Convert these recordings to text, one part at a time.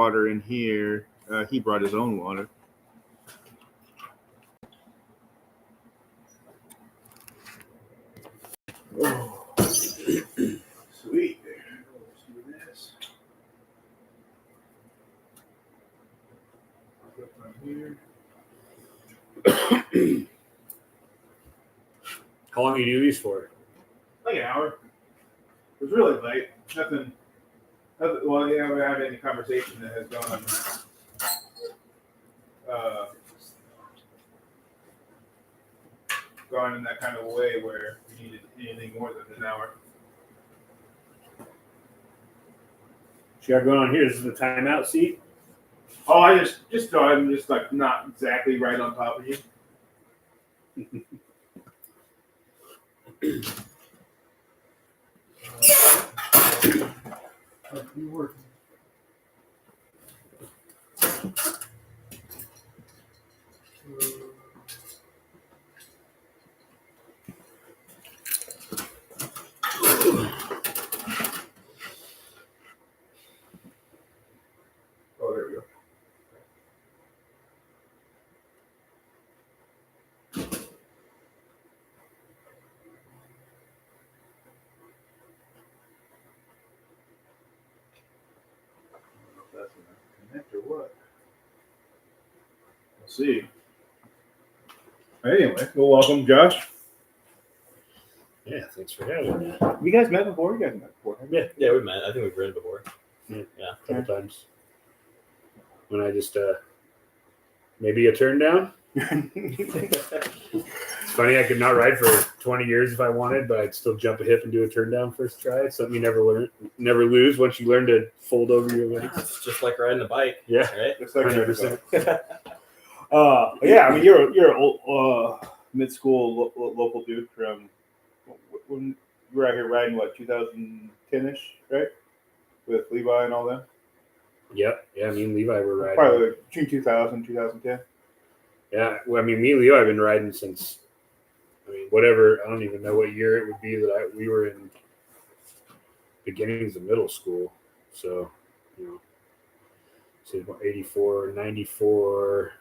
water in here. He brought his own water. Oh. Sweet. Let's do this. I'll put one here. How long do you do these for? Like an hour. It was really late. Nothing. Well, yeah, we haven't had any conversation that has gone in that kind of a way where we needed anything more than an hour. What you got going on here? This is the timeout seat. Oh, I just thought I'm just like not exactly right on top of you. You working? Oh, there we go. That's enough to connect or what? We'll see. Anyway, well, welcome, Josh. Yeah, thanks for having me. You guys met before? You guys met before? Yeah, we've met. I think we've ridden before. Yeah, a couple times. When I just maybe a turn down. It's funny, I could not ride for 20 years if I wanted, but I'd still jump a hip and do a turn down first try. It's something you never lose once you learn to fold over your legs. It's just like riding a bike. Yeah, right. It's like 100%. Yeah, I mean, you're an old mid-school local dude from when you were out here riding, what, 2010-ish, right? With Levi and all that? Yep. Yeah, me and Levi were riding. Probably like between 2000 2010. Yeah, well, I mean, me and Levi have been riding since, whatever, I don't even know what year it would be that we were in beginnings of middle school. So, so 84, 94,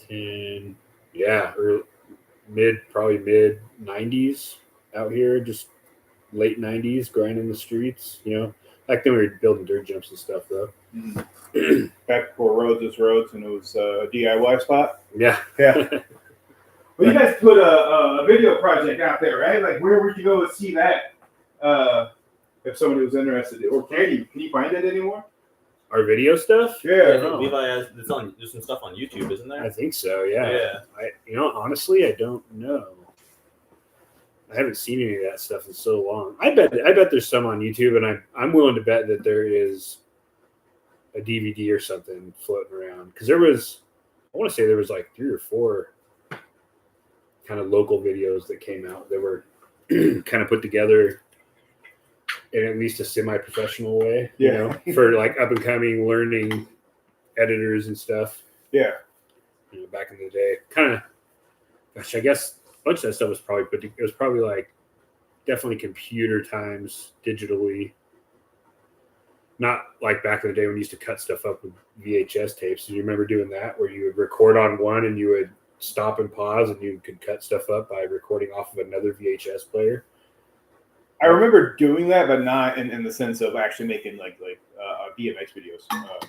10, yeah, probably mid 90s out here, just late 90s, grinding the streets, Back then we were building dirt jumps and stuff, though. Mm-hmm. Back before roads was roads and it was a DIY spot. Yeah. Well, you guys put a video project out there, right? Like, where would you go to see that if somebody was interested? Or can you find it anymore? Our video stuff? Yeah. Levi has there's some stuff on YouTube, isn't there? I think so, yeah. Yeah. Honestly, I don't know. I haven't seen any of that stuff in so long. I bet there's some on YouTube, and I'm willing to bet that there is a DVD or something floating around. Because I want to say there was like 3 or 4 kind of local videos that came out that were kind of put together in at least a semi-professional way, for like up and coming learning editors and stuff. Yeah. Back in the day, kind of. Gosh, I guess a bunch of that stuff was probably it was probably like definitely computer times digitally. Not like back in the day when you used to cut stuff up with VHS tapes. Do you remember doing that where you would record on one and you would stop and pause and you could cut stuff up by recording off of another VHS player? I remember doing that, but not in the sense of actually making like BMX videos.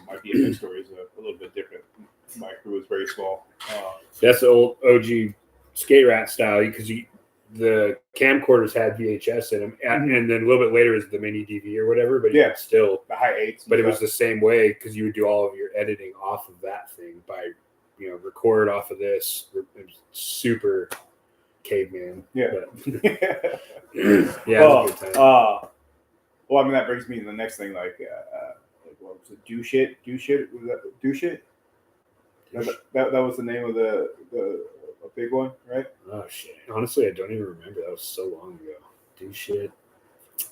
My BMX story is a little bit different. My crew was very small. That's the old OG skate rat style because the camcorders had VHS in them, and then a little bit later is the mini DV or whatever. But still the high 8s. But it was the same way because you would do all of your editing off of that thing by record off of this. It was super caveman. Yeah. Yeah. It was a good time. Well, I mean that brings me to the next thing. Like what was it? Do shit. Was that do shit? That was the name of the big one, right? Oh shit! Honestly, I don't even remember. That was so long ago. Do shit. I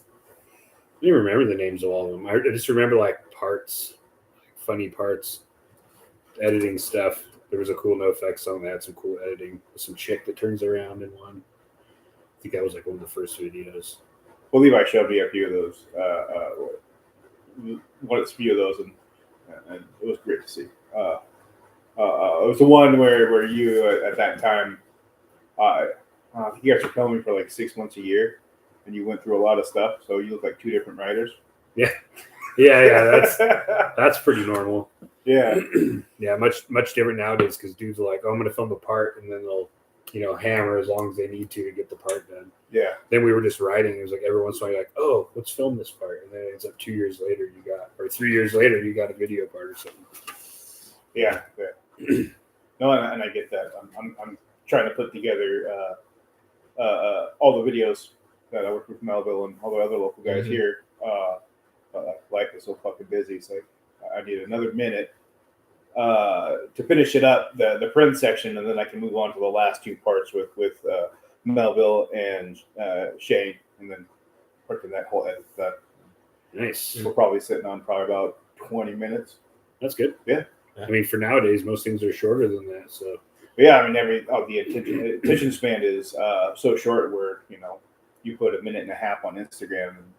don't even remember the names of all of them. I just remember like parts, like funny parts, editing stuff. There was a cool NoFX song that had some cool editing with some chick that turns around in one. I think that was like one of the first videos. Well, Levi showed me a few of those. wanted to few of those, and it was great to see. It was the one where you at that time, you guys were filming for like 6 months a year, and you went through a lot of stuff. So you look like two different writers. Yeah. That's pretty normal. Yeah. Yeah, much different nowadays because dudes are like, oh, I'm going to film a part, and then they'll, hammer as long as they need to get the part done. Yeah. Then we were just writing. It was like every once in a while, you're like, oh, let's film this part, and then it ends up 2 years later, or 3 years later, you got a video part or something. Yeah. No, and I get that. I'm trying to put together all the videos that I work with Melvill and all the other local guys here. Life is so fucking busy. It's like I need another minute to finish it up, the print section, and then I can move on to the last two parts with Melvill and Shane, and then working that whole edit done. Nice. We're probably sitting on about 20 minutes. That's good. Yeah. I mean, for nowadays, most things are shorter than that. So. But yeah, I mean, the attention span is so short where you put a minute and a half on Instagram and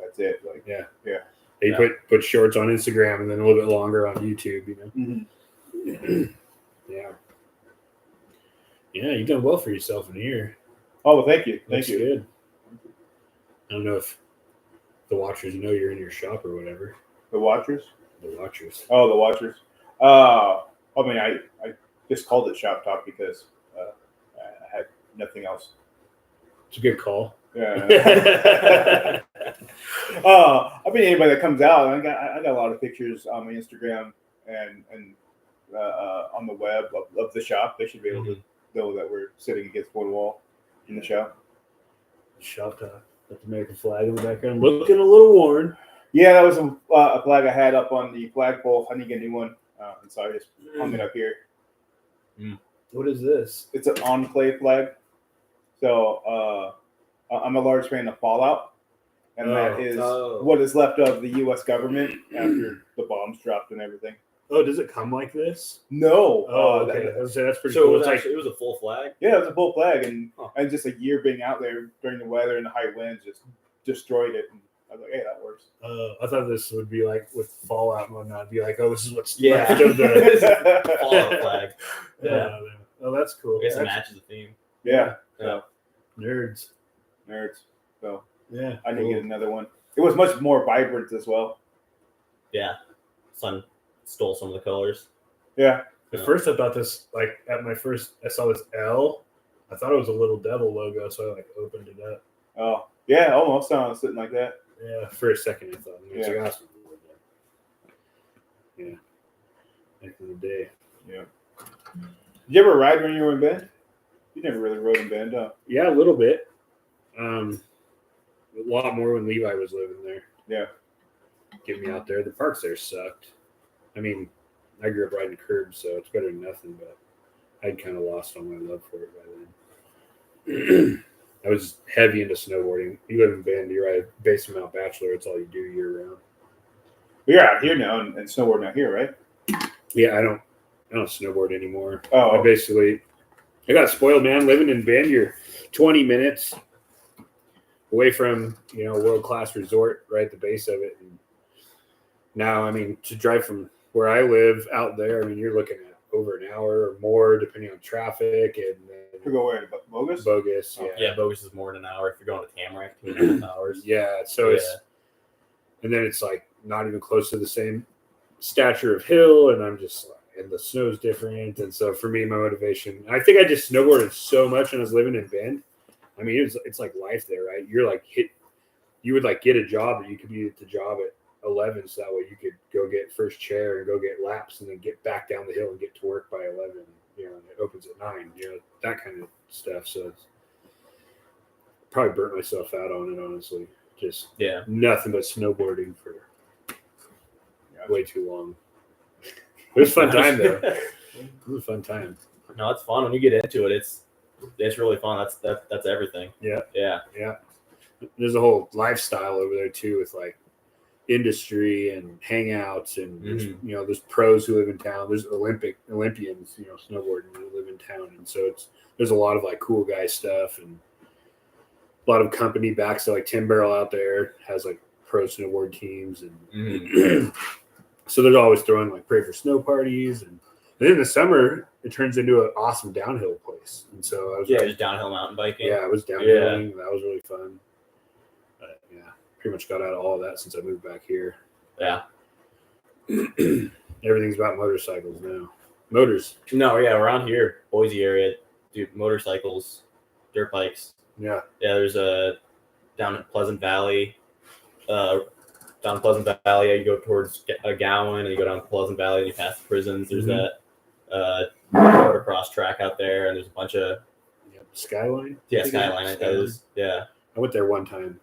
that's it. Like yeah. You put shorts on Instagram and then a little bit longer on YouTube. Mm-hmm. Yeah. Yeah, you've done well for yourself in here. Oh, well, thank you. That's good. I don't know if the watchers know you're in your shop or whatever. The watchers? The watchers. Oh, the watchers. I mean, I just called it Shop Talk because I had nothing else. It's a good call. Yeah. I mean, anybody that comes out, I got a lot of pictures on my Instagram and on the web of the shop. They should be able to know that we're sitting against one wall in the shop. Shop Talk. Got the American flag in the background. Looking a little worn. Yeah, that was a flag I had up on the flagpole. I need to get a new one, and so I just hung it up here. What is this? It's an enclave flag. So I'm a large fan of Fallout, and that is what is left of the U.S. government after the bombs dropped and everything. Oh, does it come like this? No. Oh, okay. That's pretty so cool. It was a full flag? Yeah, it was a full flag, and just a year being out there during the weather and the high winds just destroyed it. And I was like, hey, that works. I thought this would be like with Fallout and whatnot. Be like, oh, this is what's left of the Fallout flag. Yeah. Oh, that's cool. I guess it matches the theme. Yeah. Nerds. So yeah, I need to get another one. It was much more vibrant as well. Yeah. Sun stole some of the colors. Yeah. At first, I thought this, like, I saw this L. I thought it was a little devil logo, so I, opened it up. Oh, yeah, almost sounds something like that. Yeah, for a second I thought. Yeah. Back in the day. Yeah. Did you ever ride when you were in band? You never really rode in band, huh? Yeah, a little bit. A lot more when Levi was living there. Yeah. Get me out there. The parks there sucked. I mean, I grew up riding curbs, so it's better than nothing, but I'd kind of lost all my love for it by then. I was heavy into snowboarding. You live in Bend, you ride Base Mount Bachelor. It's all you do year round. But you're out here now and snowboarding out here, right? Yeah, I don't snowboard anymore. Oh. I got spoiled, man. Living in Bend, you're 20 minutes away from, a world-class resort right at the base of it. And now, I mean, to drive from where I live out there, I mean, you're looking at over an hour or more, depending on traffic. And to go where? Bogus? Bogus, yeah. Yeah, Bogus is more than an hour. If you're going to Tamarack, 2.5 hours. Yeah, so and then it's like not even close to the same stature of hill, and I'm just like, and the snow's different. And so for me, my motivation, I think I just snowboarded so much when I was living in Bend. I mean, it's like life there, right? You're like you would get a job, and you could be at the job at 11, so that way you could go get first chair and go get laps and then get back down the hill and get to work by 11. And it opens at 9, that kind of stuff. So it's probably burnt myself out on it, honestly. Just nothing but snowboarding for way too long. It was a fun time, though. It was a fun time. No, it's fun when you get into it. It's really fun. That's everything. Yeah. Yeah. There's a whole lifestyle over there too, with industry and hangouts, and there's pros who live in town. There's Olympians, snowboarding who live in town, and so there's a lot of cool guy stuff and a lot of company backs. So Tim Barrel out there has pro snowboard teams, and Mhm. so they're always throwing like pray for snow parties, and then in the summer it turns into an awesome downhill place. And so I was just downhill mountain biking. I was downhilling. That was really fun. But yeah, pretty much got out of all of that since I moved back here. Yeah. Everything's about motorcycles now. Motors. No, yeah, around here, Boise area, dude, motorcycles, dirt bikes. Yeah. Yeah, there's a down at Pleasant Valley. Down Pleasant Valley, you go towards Gowan, and you go down Pleasant Valley, and you pass the prisons. There's that motocross track out there, and there's a bunch of Skyline. yeah, Skyline. I those. Yeah, I went there one time.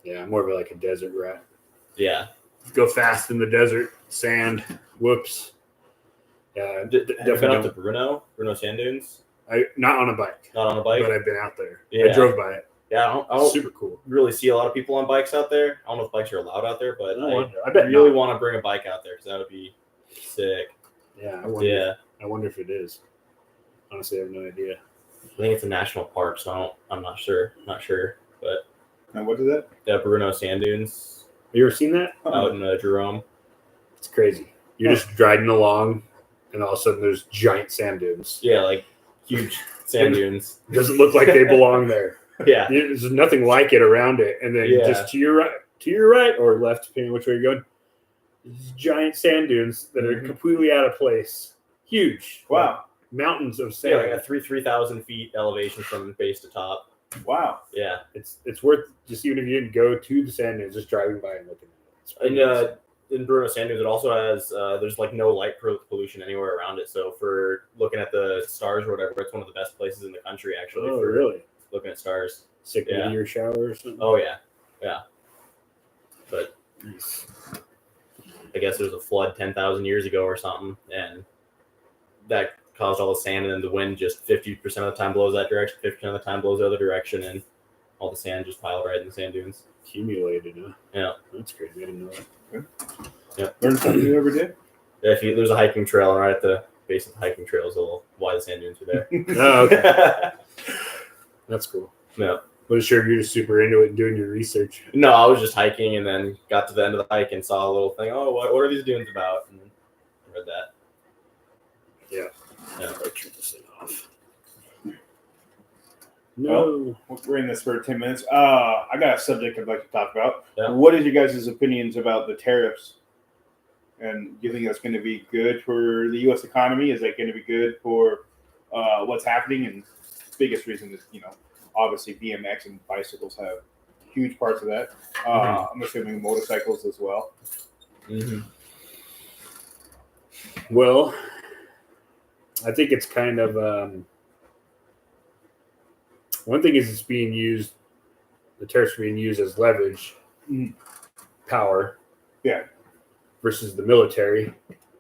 Yeah, I'm more of like a desert rat. yeah. Go fast in the desert, sand. Whoops. Yeah, Have you been up to Bruno Sand Dunes? Not on a bike. Not on a bike, But I've been out there. Yeah. I drove by it. Yeah, I don't Super cool. really see a lot of people on bikes out there. I don't know if bikes are allowed out there, but I bet really not. want to bring a bike out there because that would be sick. Yeah, I wonder if it is. Honestly, I have no idea. I think it's a national park, so I'm not sure. But And what is that? the Bruno Sand Dunes Have you ever seen that? out in Jerome. It's crazy. You're just driving along, and all of a sudden there's giant sand dunes. Yeah, like huge sand dunes. It doesn't look like they belong there. Yeah, There's nothing like it around it, and then just to your right or left, depending which way you're going, these giant sand dunes that are completely out of place. Huge. Wow. Like mountains of yeah, sand. like a 3,000 feet elevation from base to top. Wow. Yeah, It's worth just even if you didn't go to the sand dunes, just driving by and looking at it. and in Bruno Sand Dunes, it also has there's like no light pollution anywhere around it. So for looking at the stars or whatever, it's one of the best places in the country actually. Oh, for really? looking at stars. Sick meteor shower or something? Oh yeah. But I guess there was a flood 10,000 years ago or something, and that caused all the sand, and then the wind just 50% of the time blows that direction, 50% of the time blows the other direction, and all the sand just piled right in the sand dunes. Accumulated, huh? Yeah. That's crazy. I didn't know that. Yeah. Learn something new every day. Yeah, there's a hiking trail, and right at the base of the hiking trail is why the sand dunes are there. Oh, okay. That's cool. No. But sure, you're just super into it and doing your research. No, I was just hiking and then got to the end of the hike and saw a little thing. Oh, what are these dunes about? And read that. Yeah. Yeah. I'll turn this thing off. No. We're in this for 10 minutes. I got a subject I'd like to talk about. Yeah. What is your guys' opinions about the tariffs? And do you think that's going to be good for the U.S. economy? Is that going to be good for what's happening? And the biggest reason is, obviously BMX and bicycles have huge parts of that. I'm assuming motorcycles as well. Mm-hmm. Well, I think it's kind of one thing is it's being used. The tariffs are being used as leverage, power, versus the military.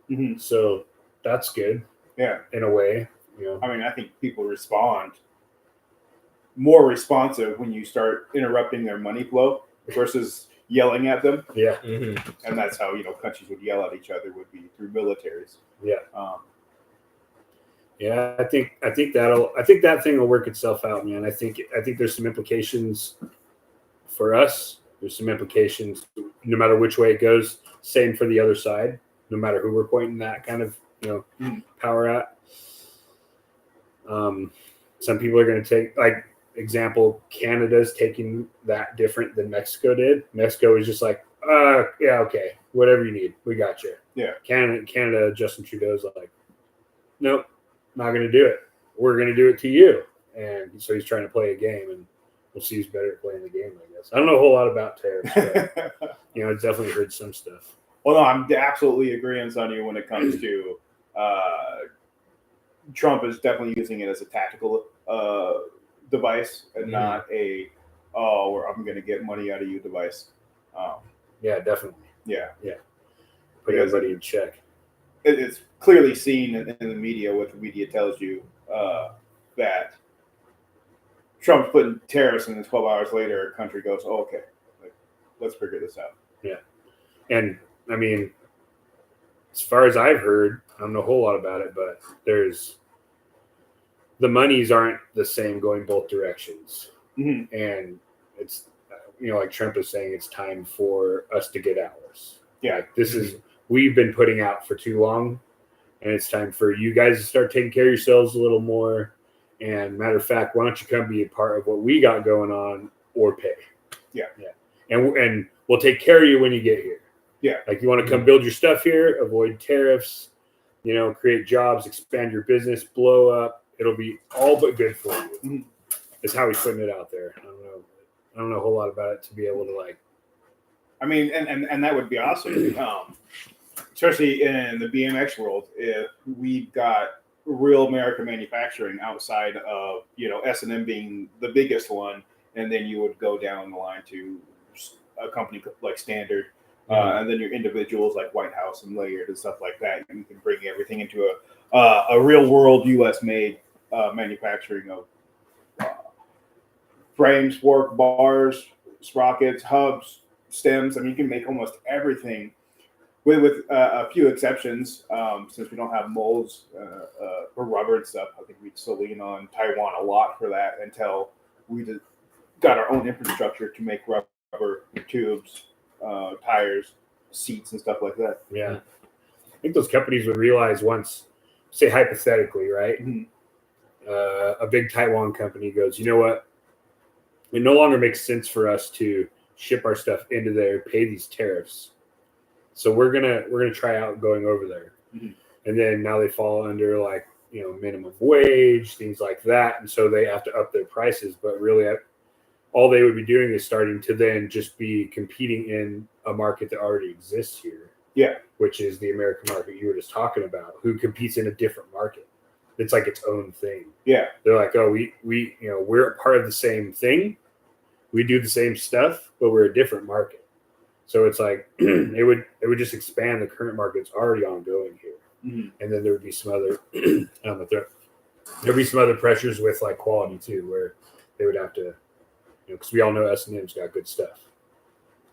Mm-hmm. So that's good. Yeah, in a way. I mean, I think people respond more responsive when you start interrupting their money flow versus yelling at them. Yeah, and that's how countries would yell at each other would be through militaries. Yeah. Yeah, I think that thing will work itself out, man. I think there's some implications for us. There's some implications no matter which way it goes. Same for the other side, no matter who we're pointing that kind of power at. Some people are going to take, like, example, Canada's taking that different than Mexico did. Mexico was just like, yeah, okay, whatever you need, we got you. Yeah. Canada, Justin Trudeau's like, nope, not going to do it. We're going to do it to you. And so he's trying to play a game, and we'll see who's better at playing the game, I guess. I don't know a whole lot about tariffs, but, I've definitely heard some stuff. Well, no, I'm absolutely agreeing on you when it comes to Trump is definitely using it as a tactical device and not I'm going to get money out of you device. Yeah, definitely. Yeah. Put everybody in check. It's clearly seen in the media what the media tells you that Trump's putting tariffs, and then 12 hours later, a country goes, oh, okay, let's figure this out. Yeah. And, I mean, as far as I've heard, I don't know a whole lot about it, but the monies aren't the same going both directions. Mm-hmm. And it's like Trump is saying, it's time for us to get ours. Yeah. Like, this is, we've been putting out for too long, and it's time for you guys to start taking care of yourselves a little more. And matter of fact, why don't you come be a part of what we got going on or pay? Yeah. And we'll take care of you when you get here. Yeah. Like, you want to come build your stuff here, don't tariffs, create jobs, expand your business, blow up. It'll be all but good for you. Mm-hmm. Is how he's putting it out there. I don't know a whole lot about it to be able to like. I mean, and that would be awesome, especially in the BMX world. If we've got real American manufacturing outside of S&M being the biggest one, and then you would go down the line to a company like Standard, and then your individuals like White House and Layered and stuff like that. You can bring everything into a real world U.S. made manufacturing of frames, fork, bars, sprockets, hubs, stems. I mean, you can make almost everything, with a few exceptions. Since we don't have molds for rubber and stuff, I think we'd still lean on Taiwan a lot for that until we got our own infrastructure to make rubber tubes, tires, seats, and stuff like that. Yeah, I think those companies would realize once, say hypothetically, right? Mm-hmm. A big Taiwan company goes, you know what? It no longer makes sense for us to ship our stuff into there, pay these tariffs. So we're gonna try out going over there. Mm-hmm. And then now they fall under like minimum wage, things like that, and so they have to up their prices. But really, all they would be doing is starting to then just be competing in a market that already exists here. Yeah, which is the American market you were just talking about, who competes in a different market. It's like its own thing. Yeah. They're like, oh, we're a part of the same thing. We do the same stuff, but we're a different market. So it's like it would just expand the current market that's already ongoing here. Mm-hmm. And then there would be some other there'd be some other pressures with like quality too, where they would have to, because we all know S&M's got good stuff,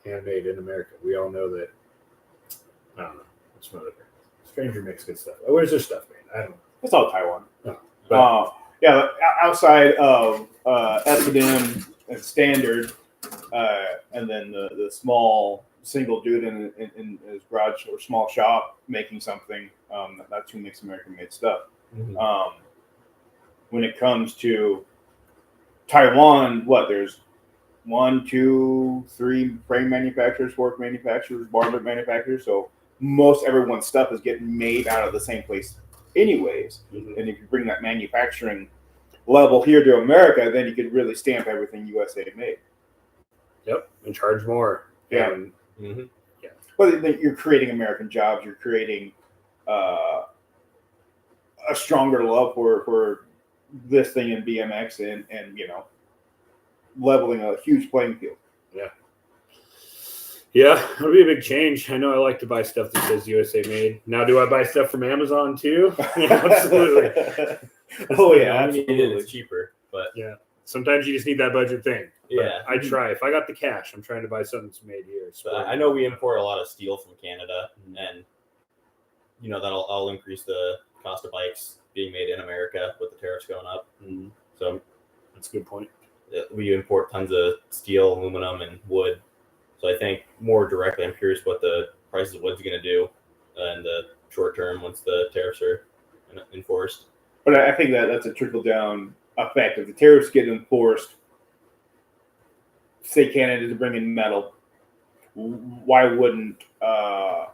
handmade in America. We all know that. I don't know. What's some other Stranger makes good stuff. Where's their stuff made? I don't know. It's all Taiwan. No, but, yeah, outside of S&M and Standard, and then the small single dude in his garage or small shop making something, that's who makes American-made stuff. Mm-hmm. When it comes to Taiwan, there's 1, 2, 3 frame manufacturers, fork manufacturers, bar manufacturers. So most everyone's stuff is getting made out of the same place anyways. Mm-hmm. And if you bring that manufacturing level here to America, then you could really stamp everything USA made. Yep, and charge more. Yeah. And, yeah. Well, you're creating American jobs. You're creating a stronger love for this thing in BMX and leveling a huge playing field. Yeah. Yeah, it'll be a big change. I know I like to buy stuff that says USA made. Now, do I buy stuff from Amazon too? Absolutely. Oh yeah, absolutely. It's cheaper, but yeah, sometimes you just need that budget thing. Yeah, I try. If I got the cash, I'm trying to buy something that's made here. But I know we import a lot of steel from Canada, and that'll increase the cost of bikes being made in America with the tariffs going up. Mm-hmm. So that's a good point. We import tons of steel, aluminum, and wood. So I think more directly, I'm curious what the price of wood's going to do in the short term once the tariffs are enforced. But I think that's a trickle-down effect. If the tariffs get enforced, say Canada to bring in metal, why wouldn't a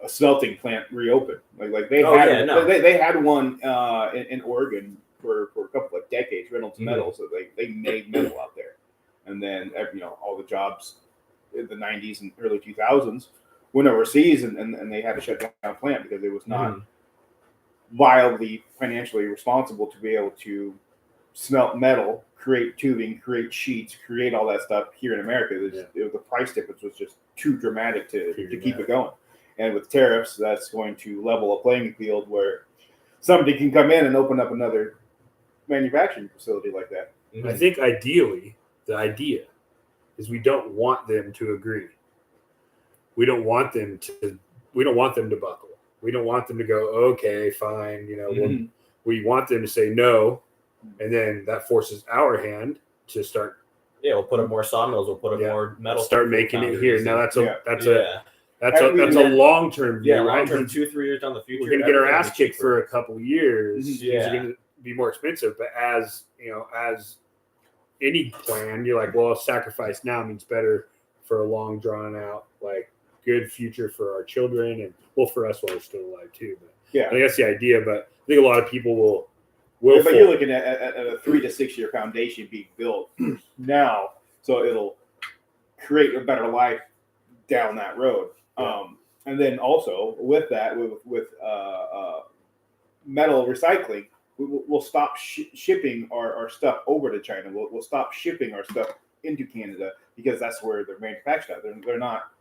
smelting plant reopen? They had one in Oregon for a couple of decades, Reynolds Metal, so they made metal out there. And then all the jobs in the 90s and early 2000s went overseas, and they had to shut down a plant because it was not viably financially responsible to be able to smelt metal, create tubing, create sheets, create all that stuff here in America. The price difference was just too dramatic to keep it going. And with tariffs, that's going to level a playing field where somebody can come in and open up another manufacturing facility like that. I think ideally, the idea is we don't want them to agree. We don't want them to buckle. We don't want them to go, okay, fine. We want them to say no, and then that forces our hand to start Yeah, we'll put up more sawmills. We'll put up Yeah. more metal. Start making it here. Now that's Yeah. that's a long term view, yeah, right? long term, 2-3 years down the future. We're gonna get our everything will ass be kicked cheaper. for a couple of years. Yeah. Things are gonna be more expensive, but as any plan, you're like, well, sacrifice now means better for a long drawn out, like good future for our children and well for us while we're still alive too. But Yeah. I think that's the idea. But I think a lot of people will. But you're looking at a 3 to 6 year foundation being built now, so it'll create a better life down that road. Yeah. And then also with that, with metal recycling, we'll stop shipping our stuff over to China. We'll stop shipping our stuff into Canada because that's where they're manufactured at. They're not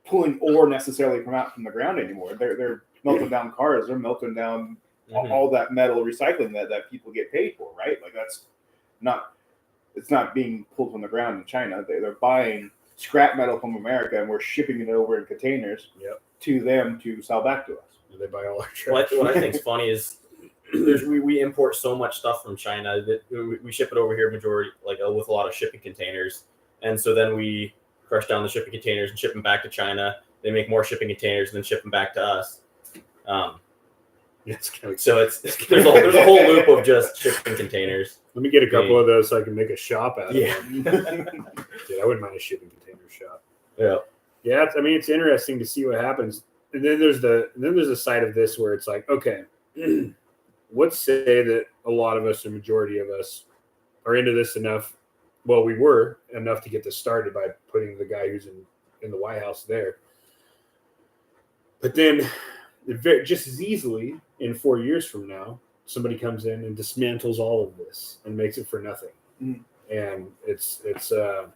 pulling ore necessarily from the ground anymore. They're melting down cars. They're melting down all that metal recycling that people get paid for, right? Like it's not being pulled from the ground in China. They're buying scrap metal from America and we're shipping it over in containers to them to sell back to us. They buy all our trash. What I think is funny is we import so much stuff from China that we ship it over here majority with a lot of shipping containers, and so then we crush down the shipping containers and ship them back to China. They make more shipping containers and then ship them back to us. So there's a whole loop of just shipping containers. Let me get a couple of those so I can make a shop out of Yeah. them. Dude, I wouldn't mind a shipping container shop. Yeah. Yeah, it's interesting to see what happens. And then there's a side of this where it's like, okay, let's say that a lot of us, the majority of us, are into this enough. Well, we were enough to get this started by putting the guy who's in the White House there. But then just as easily in 4 years from now, somebody comes in and dismantles all of this and makes it for nothing. And it's going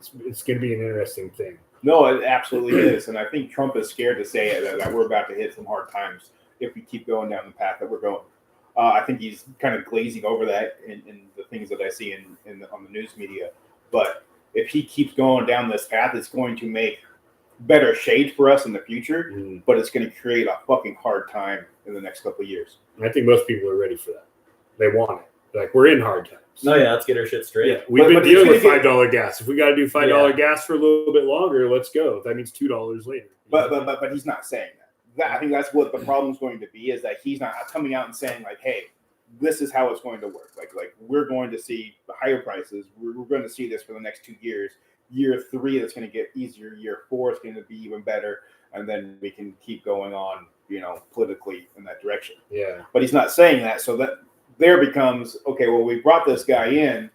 to be an interesting thing. No, it absolutely is. And I think Trump is scared to say it, that we're about to hit some hard times if we keep going down the path that we're going. I think he's kind of glazing over that in the things that I see on the news media. But if he keeps going down this path, it's going to make better shade for us in the future, but it's going to create a fucking hard time in the next couple of years. And I think most people are ready for that. They want it. Like, we're in hard times. No, yeah, let's get our shit straight. Yeah, we've been dealing with $5 gas. If we got to do $5 gas for a little bit longer, let's go. That means $2 later. But he's not saying that. I think that's what the problem's going to be, is that he's not coming out and saying like, hey, this is how it's going to work. Like we're going to see the higher prices. We're going to see this for the next 2 years. Year 3, it's going to get easier. Year 4, it's going to be even better. And then we can keep going on, politically in that direction. Yeah. But he's not saying that. So that there becomes, okay, well, we brought this guy in.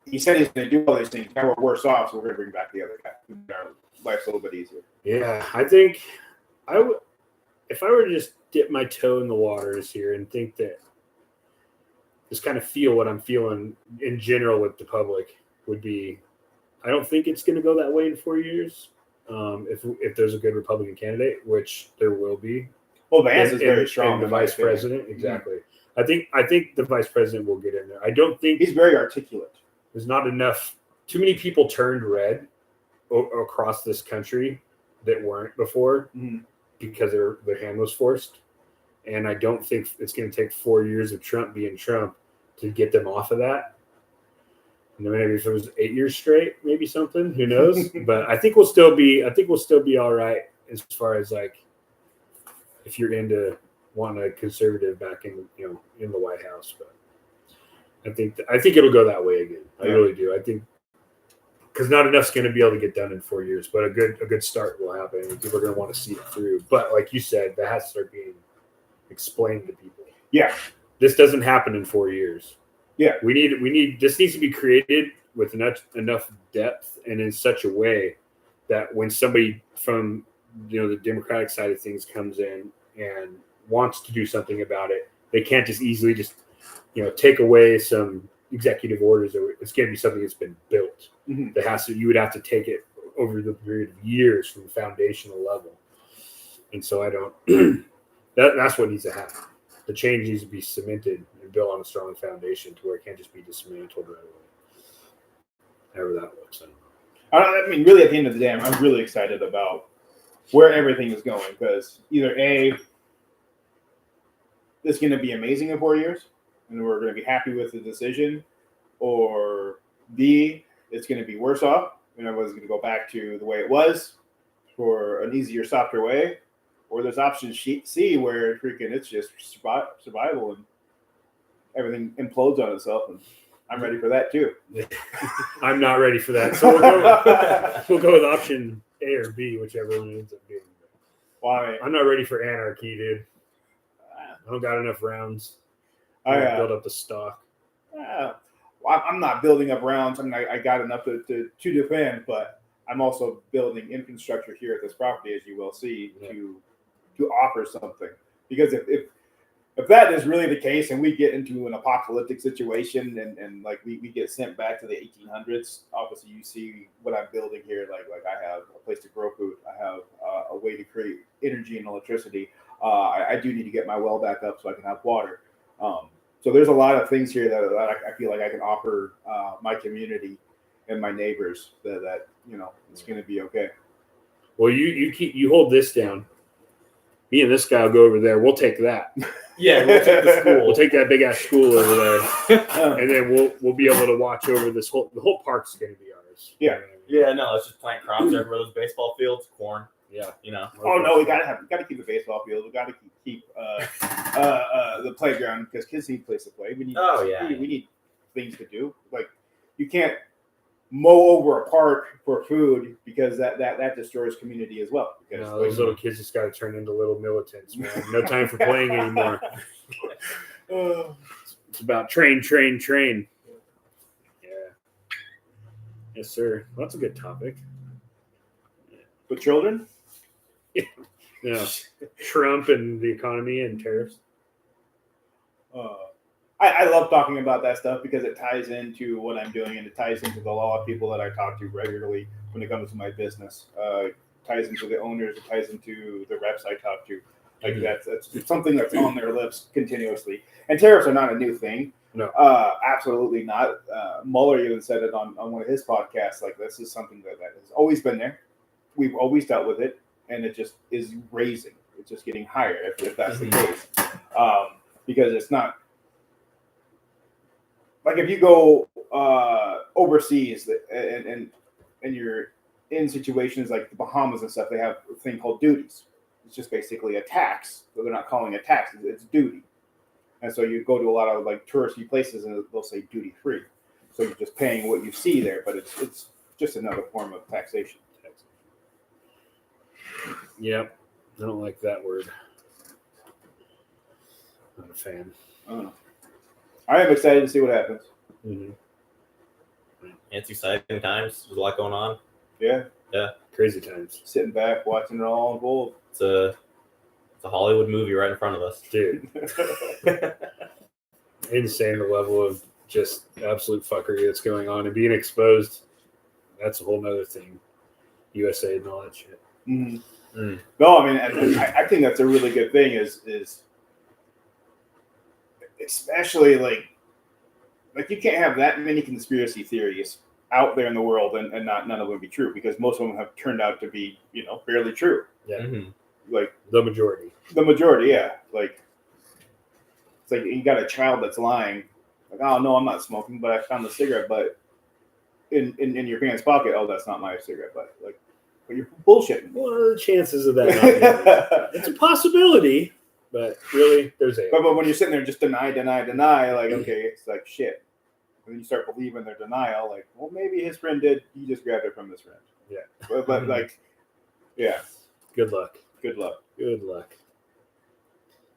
He said he's going to do all these things. Now we're worse off, so we're going to bring back the other guy. Our life's a little bit easier. Yeah, I think I would, if I were to just dip my toe in the waters here and think that, just kind of feel what I'm feeling in general with the public, would be, I don't think it's going to go that way in 4 years. If there's a good Republican candidate, which there will be. Well, Vance is very strong. And the vice president, exactly. Mm-hmm. I think the vice president will get in there. I don't think he's very articulate. There's not enough. Too many people turned red across this country that weren't before because their hand was forced. And I don't think it's going to take 4 years of Trump being Trump to get them off of that. And then maybe if it was 8 years straight, maybe something. Who knows? But I think we'll still be all right as far as like if you're into wanting a conservative back in in the White House. But I think it'll go that way again. I really do. I think because not enough's going to be able to get done in 4 years, but a good start will happen. And people are going to want to see it through. But like you said, that has to start being explained to people. Yeah, this doesn't happen in 4 years. Yeah, we need this needs to be created with enough depth and in such a way that when somebody from the Democratic side of things comes in and wants to do something about it, they can't just easily take away some executive orders. It's going to be something that's been built. That you would have to take it over the period of years from the foundational level. And so I don't. That's what needs to happen. The change needs to be cemented and built on a strong foundation to where it can't just be dismantled right away. However that looks. I mean, really, at the end of the day, I'm really excited about where everything is going, because either A, it's going to be amazing in 4 years, and we're going to be happy with the decision, or B, it's going to be worse off, and everyone's going to go back to the way it was for an easier, softer way, or there's option C where freaking it's just survival and everything implodes on itself, and I'm ready for that too. I'm not ready for that, so we'll go with option A or B, whichever one ends up being. Why? I'm not ready for anarchy, dude. I don't got enough rounds. I build up the stock. I'm not building up rounds. I mean, I got enough to defend, but I'm also building infrastructure here at this property, as you will see, to offer something. Because if that is really the case, and we get into an apocalyptic situation, and like we get sent back to the 1800s, obviously you see what I'm building here. Like I have a place to grow food. I have a way to create energy and electricity. I do need to get my well back up so I can have water. So there's a lot of things here that I feel like I can offer my community and my neighbors that it's going to be okay. Well, you hold this down. Me and this guy will go over there. We'll take that. Yeah, we'll take the school. We'll take that big ass school over there, and then we'll be able to watch over the whole park's going to be ours. Yeah. Yeah, no, let's just plant crops everywhere. Those baseball fields, corn. Yeah. Oh no, we gotta keep the baseball field. We gotta keep the playground because kids need a place to play. We need things to do. Like you can't mow over a park for food because that destroys community as well. Because those little kids just got to turn into little militants, man. No time for playing anymore. It's about train. Yeah. Yes, sir. Well, that's a good topic. With children? Yeah. Trump and the economy and tariffs. I love talking about that stuff because it ties into what I'm doing and it ties into the law of people that I talk to regularly when it comes to my business. It ties into the owners. It ties into the reps I talk to. Like that's something that's on their lips continuously. And tariffs are not a new thing. No. Absolutely not. Mueller even said it on one of his podcasts. Like this is something that has always been there. We've always dealt with it, and it just is raising. It's just getting higher if that's the case. Because it's not like if you go overseas and you're in situations like the Bahamas and stuff, they have a thing called duties. It's just basically a tax. So they're not calling it tax; it's duty. And so you go to a lot of like touristy places, and they'll say duty free. So you're just paying what you see there, but it's just another form of taxation. Yep. I don't like that word. Not a fan. I am excited to see what happens. Mm-hmm. It's exciting times. There's a lot going on. Yeah. Crazy times. Sitting back, watching it all unfold. It's a Hollywood movie right in front of us. Dude. Insane the level of just absolute fuckery that's going on and being exposed. That's a whole nother thing. USA and all that shit. Mm-hmm. Mm. No, I mean, I think that's a really good thing is especially like you can't have that many conspiracy theories out there in the world and none of them be true because most of them have turned out to be, fairly true. Yeah. Mm-hmm. Like the majority. Yeah. Like it's like you got a child that's lying. Like, oh no, I'm not smoking, but I found the cigarette butt in your pants pocket. Oh, that's not my cigarette butt. Like, but you're bullshitting. What are the chances of that not being? It's a possibility, but really, there's a. But when you're sitting there just deny, like, okay, it's like shit. And then you start believing their denial, like, well, maybe his friend did. He just grabbed it from his friend. Yeah. But like, yeah. Good luck. Good luck. Good luck.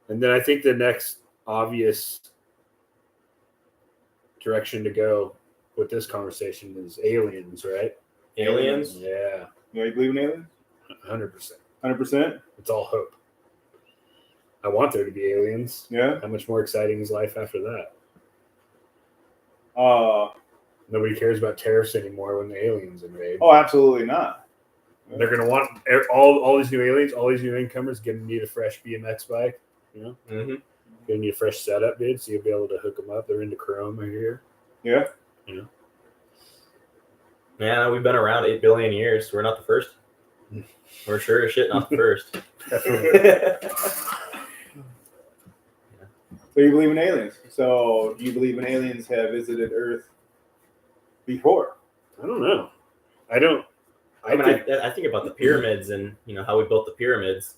And then I think the next obvious direction to go with this conversation is aliens, right? Aliens? Yeah. You believe in aliens? 100%. 100%? It's all hope. I want there to be aliens. Yeah. How much more exciting is life after that? Nobody cares about tariffs anymore when the aliens invade. Oh, absolutely not. They're going to want all these new aliens, all these new incomers, going to need a fresh BMX bike, Mm-hmm. Going to need a fresh setup, dude, so you'll be able to hook them up. They're into Chrome right here. Yeah. Yeah, we've been around 8 billion years. We're not the first. We're sure as shit not the first. So you believe in aliens. So do you believe in aliens have visited Earth before? I don't know. I don't. I think about the pyramids and how we built the pyramids.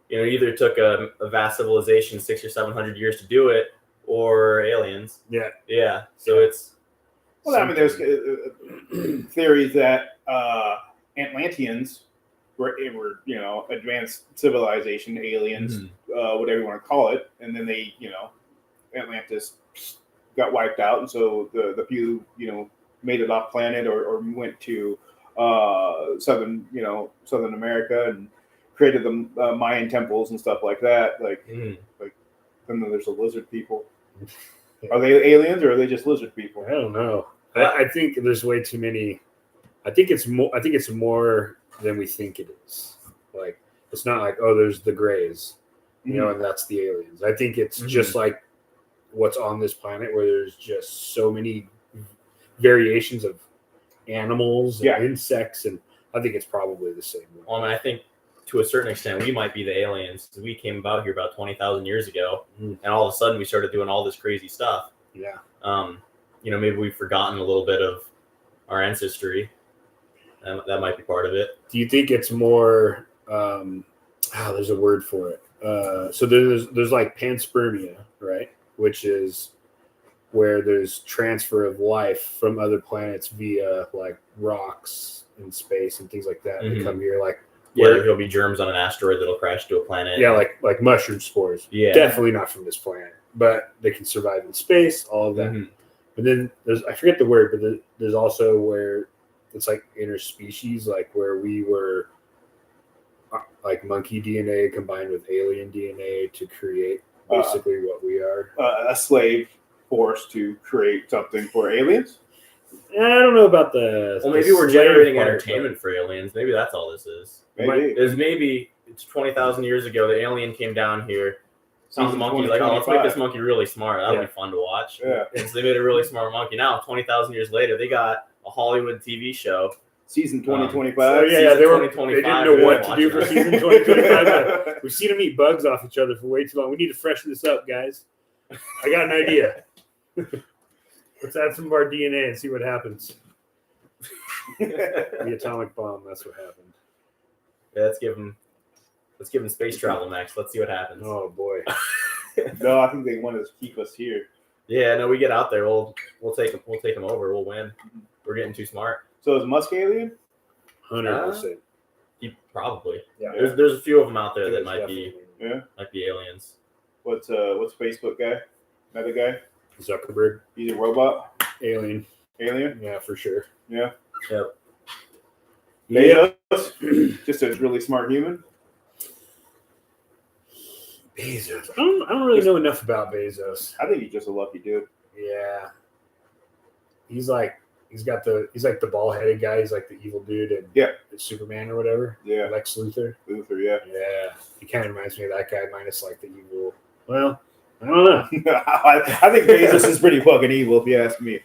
It either took a vast civilization 600 or 700 years to do it, or aliens. Yeah. So it's. Well, I mean, there's theories that Atlanteans were advanced civilization, aliens, whatever you want to call it, and then they, Atlantis got wiped out, and so the few, made it off planet or went to southern America and created the Mayan temples and stuff like that. Like then there's the lizard people. Are they aliens or are they just lizard people? I don't know. I think there's way too many. I think it's more than we think it is. Like it's not like, oh, there's the Greys, and that's the aliens. I think it's just like what's on this planet, where there's just so many variations of animals and insects, and I think it's probably the same way. Well, I think to a certain extent we might be the aliens. We came about here about 20,000 years ago, and all of a sudden we started doing all this crazy stuff. Yeah. Maybe we've forgotten a little bit of our ancestry. That might be part of it. Do you think it's more? There's a word for it. So there's like panspermia, right? Which is where there's transfer of life from other planets via like rocks in space and things like that. They come here like. Yeah, there'll be germs on an asteroid that'll crash to a planet. Yeah, like mushroom spores. Yeah, definitely not from this planet, but they can survive in space. All of that. But then I forget the word, but there's also where it's like interspecies, like where we were like monkey DNA combined with alien DNA to create basically what we are. A slave force to create something for aliens? I don't know about the. Well, maybe we're generating entertainment for aliens. Maybe that's all this is. Maybe it's 20,000 years ago. The alien came down here. Saw the monkey, like, oh, let's make this monkey really smart. That'll be fun to watch. Yeah. And so they made a really smart monkey. Now, 20,000 years later, they got a Hollywood TV show. Season 2025. They didn't know what to do for season 2025. We've seen them eat bugs off each other for way too long. We need to freshen this up, guys. I got an idea. Let's add some of our DNA and see what happens. The atomic bomb, that's what happened. Yeah, let's give them space travel next. Let's see what happens. Oh boy. No, I think they want to keep us here. Yeah, no, we get out there, we'll take them over. We'll win. We're getting too smart. So is Musk alien? 100%. He probably. Yeah. There's a few of them out there that might be aliens. What's Facebook guy? Another guy? Zuckerberg. He's a robot? Alien. Yeah, for sure. Yeah. Yep. Bezos? Just a really smart human? Bezos. I don't really know enough about Bezos. I think he's just a lucky dude. Yeah. He's like the bald-headed guy. He's like the evil dude and Superman or whatever. Yeah. Lex Luthor. Yeah. Yeah. He kind of reminds me of that guy minus like the evil. Well, I don't know. I think Bezos is pretty fucking evil if you ask me.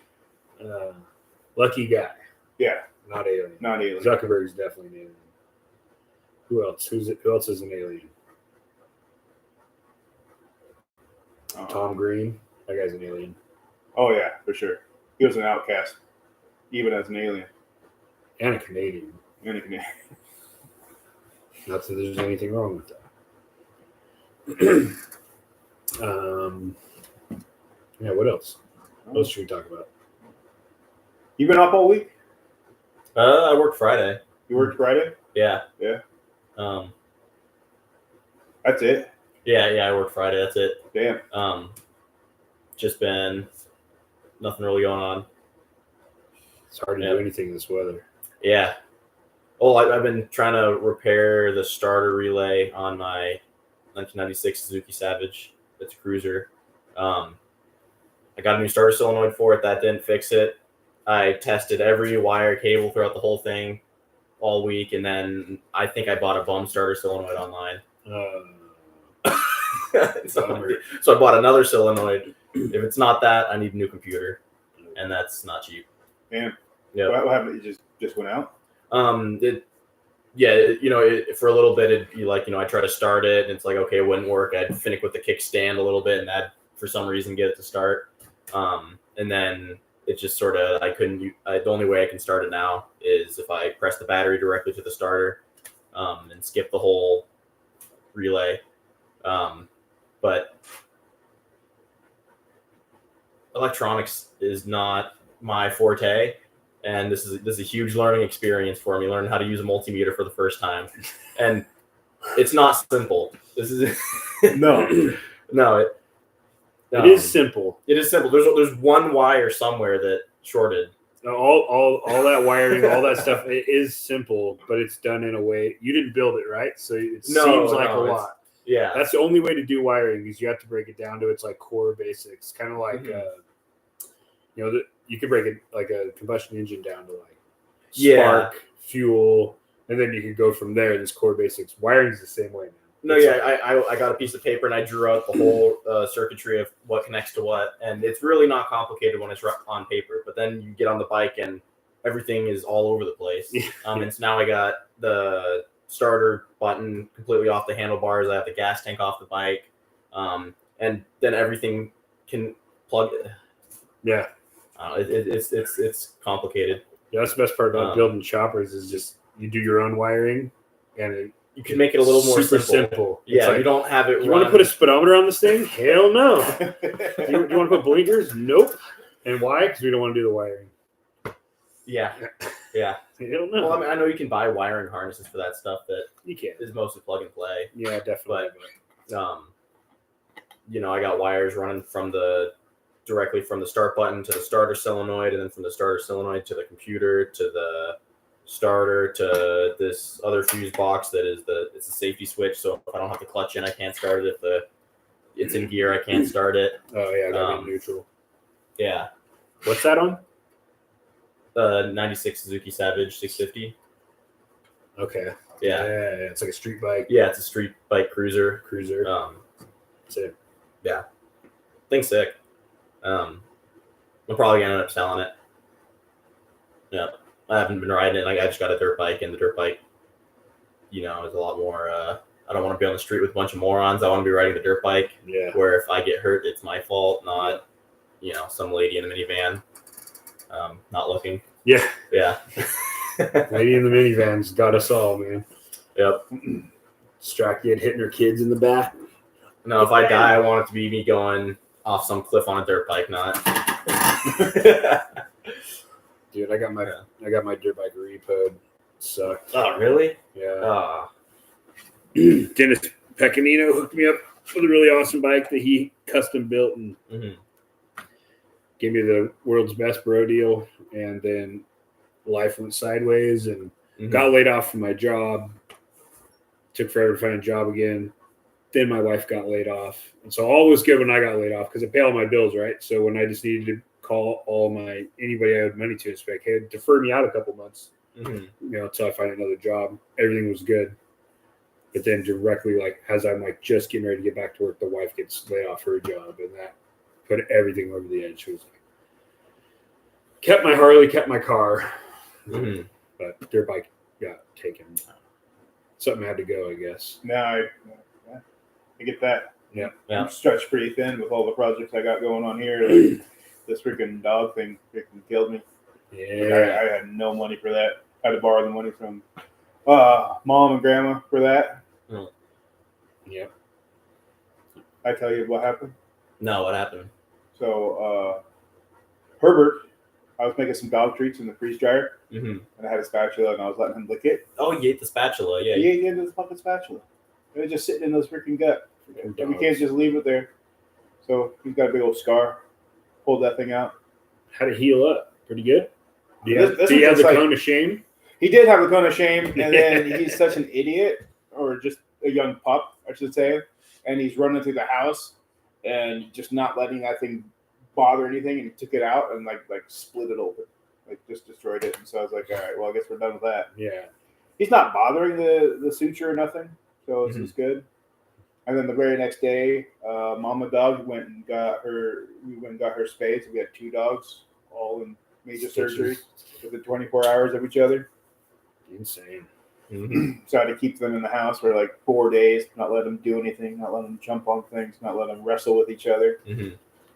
Lucky guy. Yeah. Not alien. Zuckerberg is definitely an alien. Who else? Who else is an alien? Tom Green. That guy's an alien. Oh yeah, for sure. He was an outcast, even as an alien. And a Canadian. Not that there's anything wrong with that. Yeah, what else? What else should we talk about? You been off all week? I worked Friday. You worked Friday? Yeah. Yeah. That's it? Yeah, I worked Friday. That's it. Damn. Just been nothing really going on. It's hard to do anything in this weather. Yeah. Well, I've been trying to repair the starter relay on my 1996 Suzuki Savage. It's a cruiser. I got a new starter solenoid for it. That didn't fix it. I tested every wire cable throughout the whole thing all week, and then I think I bought a bum starter solenoid online. So I bought another solenoid. If it's not that, I need a new computer, and that's not cheap. Damn. Yeah. What happened? It just went out? For a little bit, I try to start it, and it's like, okay, it wouldn't work. I'd finick with the kickstand a little bit, and that for some reason get it to start. And then it's just sort of I couldn't. The only way I can start it now is if I press the battery directly to the starter, and skip the whole relay. But electronics is not my forte, and this is a huge learning experience for me. Learning how to use a multimeter for the first time, and it's not simple. This is No. no. It is simple. It is simple. There's one wire somewhere that shorted. All that wiring, all that stuff, it is simple, but it's done in a way you didn't build it, right? So it seems like a lot. Yeah, that's the only way to do wiring is you have to break it down to its like core basics, kind of like you could break it like a combustion engine down to like spark, fuel, and then you could go from there. This core basics wiring is the same way, man. No, yeah, I got a piece of paper and I drew out the whole circuitry of what connects to what, and it's really not complicated when it's on paper. But then you get on the bike and everything is all over the place. And so now I got the starter button completely off the handlebars. I have the gas tank off the bike, and then everything can plug. Yeah, it's complicated. Yeah, that's the best part about building choppers is just you do your own wiring, and you can make it a little more simple. Yeah, like, you don't have it. You want to put a speedometer on this thing? Hell no. you want to put blinkers? Nope. And why? Because we don't want to do the wiring. Yeah. Hell no. Well, I mean, I know you can buy wiring harnesses for that stuff that you can. Is mostly plug and play. Yeah, definitely. But I got wires running directly from the start button to the starter solenoid, and then from the starter solenoid to the computer to the starter to this other fuse box that is it's a safety switch. So if I don't have the clutch in, I can't start it. If it's in gear, I can't start it. Oh yeah, gotta be neutral. Yeah. What's that on? 96 Suzuki Savage 650. Okay. Yeah, it's like a street bike. Yeah, it's a street bike cruiser. Sick. Yeah, thing's sick. I'm probably gonna end up selling it. Yeah, I haven't been riding it. Like I just got a dirt bike, and the dirt bike, is a lot more. I don't want to be on the street with a bunch of morons. I want to be riding the dirt bike. Yeah. Where if I get hurt, it's my fault, not, some lady in a minivan, not looking. Yeah. Yeah. Lady in the minivan's got us all, man. Yep. Strack kid hitting her kids in the back. No, if I die, I want it to be me going off some cliff on a dirt bike, not. Dude, I got my dirt bike repoed. Sucked. Oh, really? Yeah. Dennis Pecanino hooked me up with a really awesome bike that he custom built and gave me the world's best bro deal. And then life went sideways and got laid off from my job. Took forever to find a job again. Then my wife got laid off. And so all was good when I got laid off because I pay all my bills, right? So when I just needed to call anybody I owed money to, it's like, hey, defer me out a couple months, until I find another job. Everything was good. But then directly, like, as I'm like just getting ready to get back to work, the wife gets laid off her job, and that put everything over the edge. She was like, kept my Harley, kept my car, but their bike got taken. Something had to go, I guess. No, I get that. Yeah. I'm stretched pretty thin with all the projects I got going on here. Like, this freaking dog thing freaking killed me. Yeah. I had no money for that. I had to borrow the money from mom and grandma for that. Yep. I tell you what happened? No, what happened? So, Herbert, I was making some dog treats in the freeze dryer, and I had a spatula, and I was letting him lick it. Oh, you ate the spatula, yeah. He ate the fucking spatula. It was just sitting in his freaking gut. And we can't just leave it there. So he's got a big old scar. Pulled that thing out. How to heal up? Pretty good. Do you have the cone of shame? He did have the cone of shame, and then he's such an idiot, or just a young pup, I should say, and he's running through the house and just not letting that thing bother anything, and he took it out and like split it open, like just destroyed it. And so I was like, all right, well, I guess we're done with that. Yeah. He's not bothering the suture or nothing, so it's good. And then the very next day, Mama Dog went and got her. We went and got her spayed. So we had 2 dogs, all in major surgery within 24 hours of each other. Insane. So I had to keep them in the house for like 4 days, not let them do anything, not let them jump on things, not let them wrestle with each other.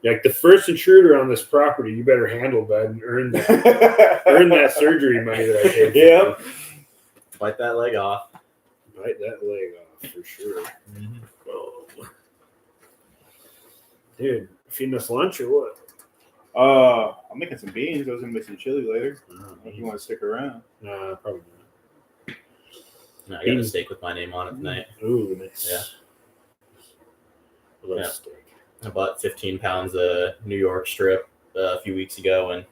Like the first intruder on this property, you better handle, bud, and earn that surgery money that I paid for. Yep. Bite that leg off. Bite that leg off for sure. Mm-hmm. Oh. Dude, feeding us lunch or what? I'm making some beans. I was gonna make some chili later. If you want to stick around. Nah, probably not. No, I got a steak with my name on it tonight. Ooh, nice. Yeah. I love Yeah. steak. I bought 15 pounds of New York strip a few weeks ago and